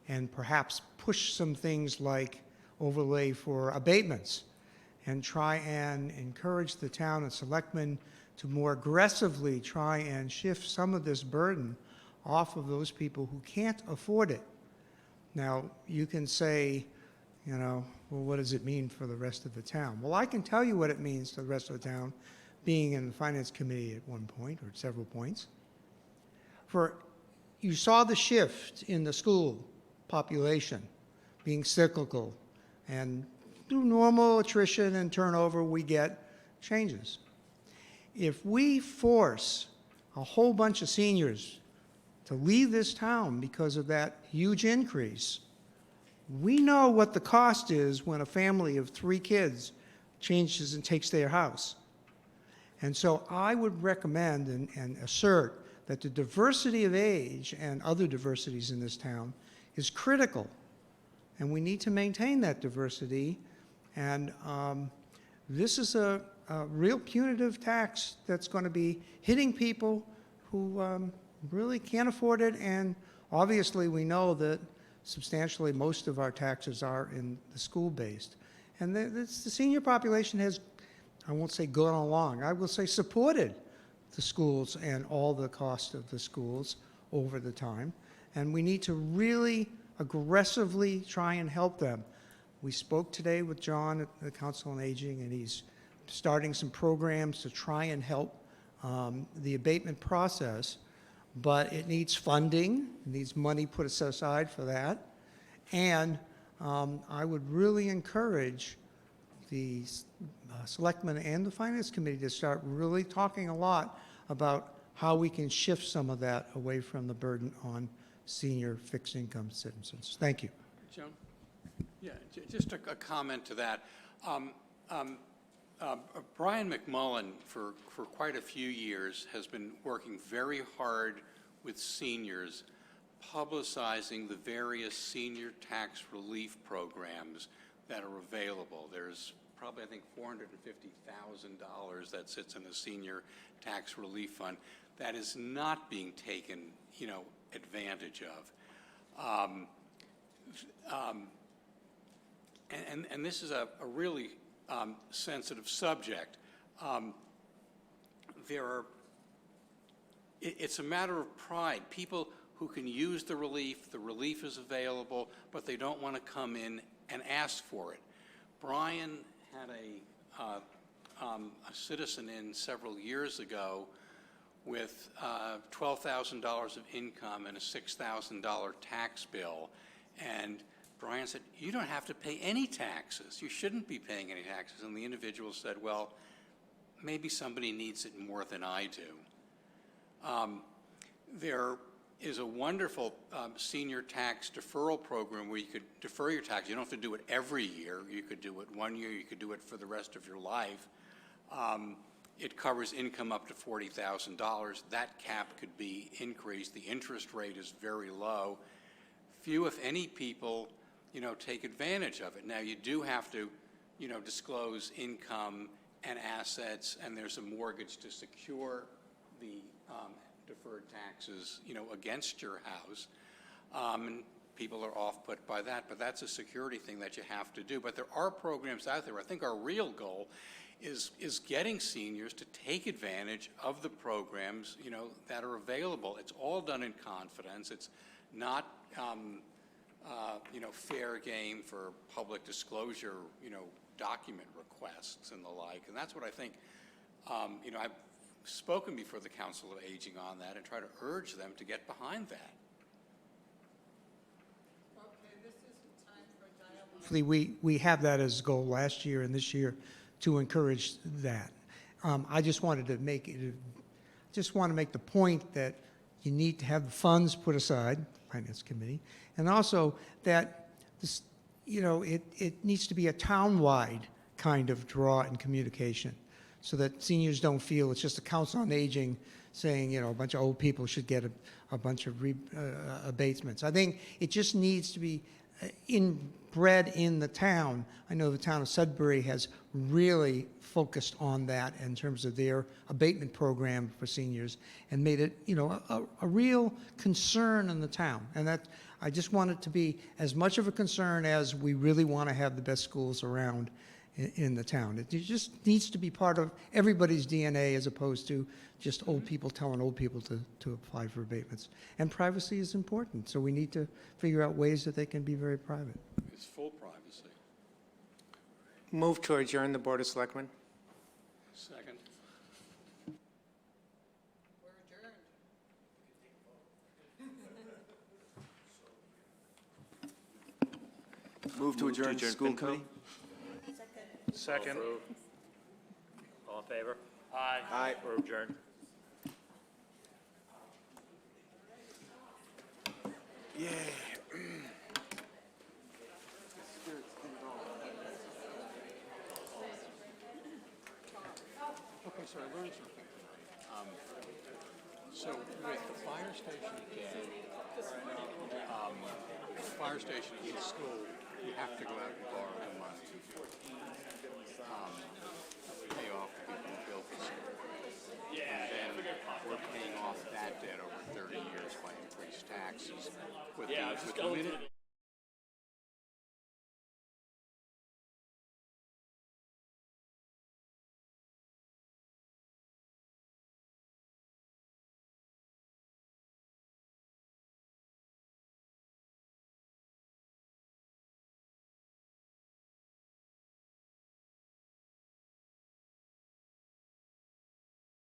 and perhaps push some things like overlay for abatements and try and encourage the town and selectmen to more aggressively try and shift some of this burden off of those people who can't afford it. Now, you can say, well, what does it mean for the rest of the town? Well, I can tell you what it means to the rest of the town, being in the Finance Committee at one point, or at several points. You saw the shift in the school population being cyclical, and through normal attrition and turnover, we get changes. If we force a whole bunch of seniors to leave this town because of that huge increase, we know what the cost is when a family of 3 kids changes and takes their house. And so I would recommend and assert that the diversity of age and other diversities in this town is critical. And we need to maintain that diversity. And this is a real punitive tax that's going to be hitting people who really can't afford it. And obviously, we know that substantially most of our taxes are in the school-based. And the senior population has, I won't say gone along, I will say supported the schools and all the cost of the schools over the time. And we need to really aggressively try and help them. We spoke today with John at the Council on Aging, and he's starting some programs to try and help the abatement process, but it needs funding, it needs money put aside for that. And I would really encourage the Selectmen and the Finance Committee to start really talking a lot about how we can shift some of that away from the burden on senior fixed income citizens. Thank you. Joan? Yeah, just a comment to that. Brian McMullen, for quite a few years, has been working very hard with seniors, publicizing the various senior tax relief programs that are available. There's probably, I think, $450,000 that sits in the senior tax relief fund that is not being taken, advantage of. And this is a really sensitive subject. It's a matter of pride. People who can use the relief is available, but they don't want to come in and ask for it. Brian had a citizen in several years ago with $12,000 of income and a $6,000 tax bill. And Brian said, you don't have to pay any taxes. You shouldn't be paying any taxes. And the individual said, well, maybe somebody needs it more than I do. There is a wonderful senior tax deferral program where you could defer your tax. You don't have to do it every year. You could do it 1 year. You could do it for the rest of your life. It covers income up to $40,000. That cap could be increased. The interest rate is very low. Few, if any, people, take advantage of it. Now, you do have to, disclose income and assets, and there's a mortgage to secure the deferred taxes, against your house. And people are off-put by that, but that's a security thing that you have to do. But there are programs out there. I think our real goal is getting seniors to take advantage of the programs, that are available. It's all done in confidence. It's not, fair game for public disclosure, document requests and the like. And that's what I think, I've spoken before the Council of Aging on that and try to urge them to get behind that. Okay, this isn't time for dialogue. We have that as a goal last year and this year to encourage that. I just wanted to make the point that you need to have the funds put aside, Finance Committee, and also that this, it needs to be a town-wide kind of draw and communication, so that seniors don't feel it's just a Council on Aging saying, a bunch of old people should get a bunch of abatements. I think it just needs to be inbred in the town. I know the town of Sudbury has really focused on that in terms of their abatement program for seniors and made it, a real concern in the town. And that, I just want it to be as much of a concern as we really want to have the best schools around in the town. It just needs to be part of everybody's DNA as opposed to just old people telling old people to apply for abatements. And privacy is important, so we need to figure out ways that they can be very private. It's full privacy. Move to adjourn the Board of Selectmen. Second. We're adjourned. Move to adjourn school committee. Second. All in favor? Aye. Aye. We're adjourned. Yeah. Okay, so I learned something. So with the fire station fire station in the school, you have to go out and borrow the money to pay off the people who built the school. And then we're paying off that debt over 30 years by increased taxes. With the limited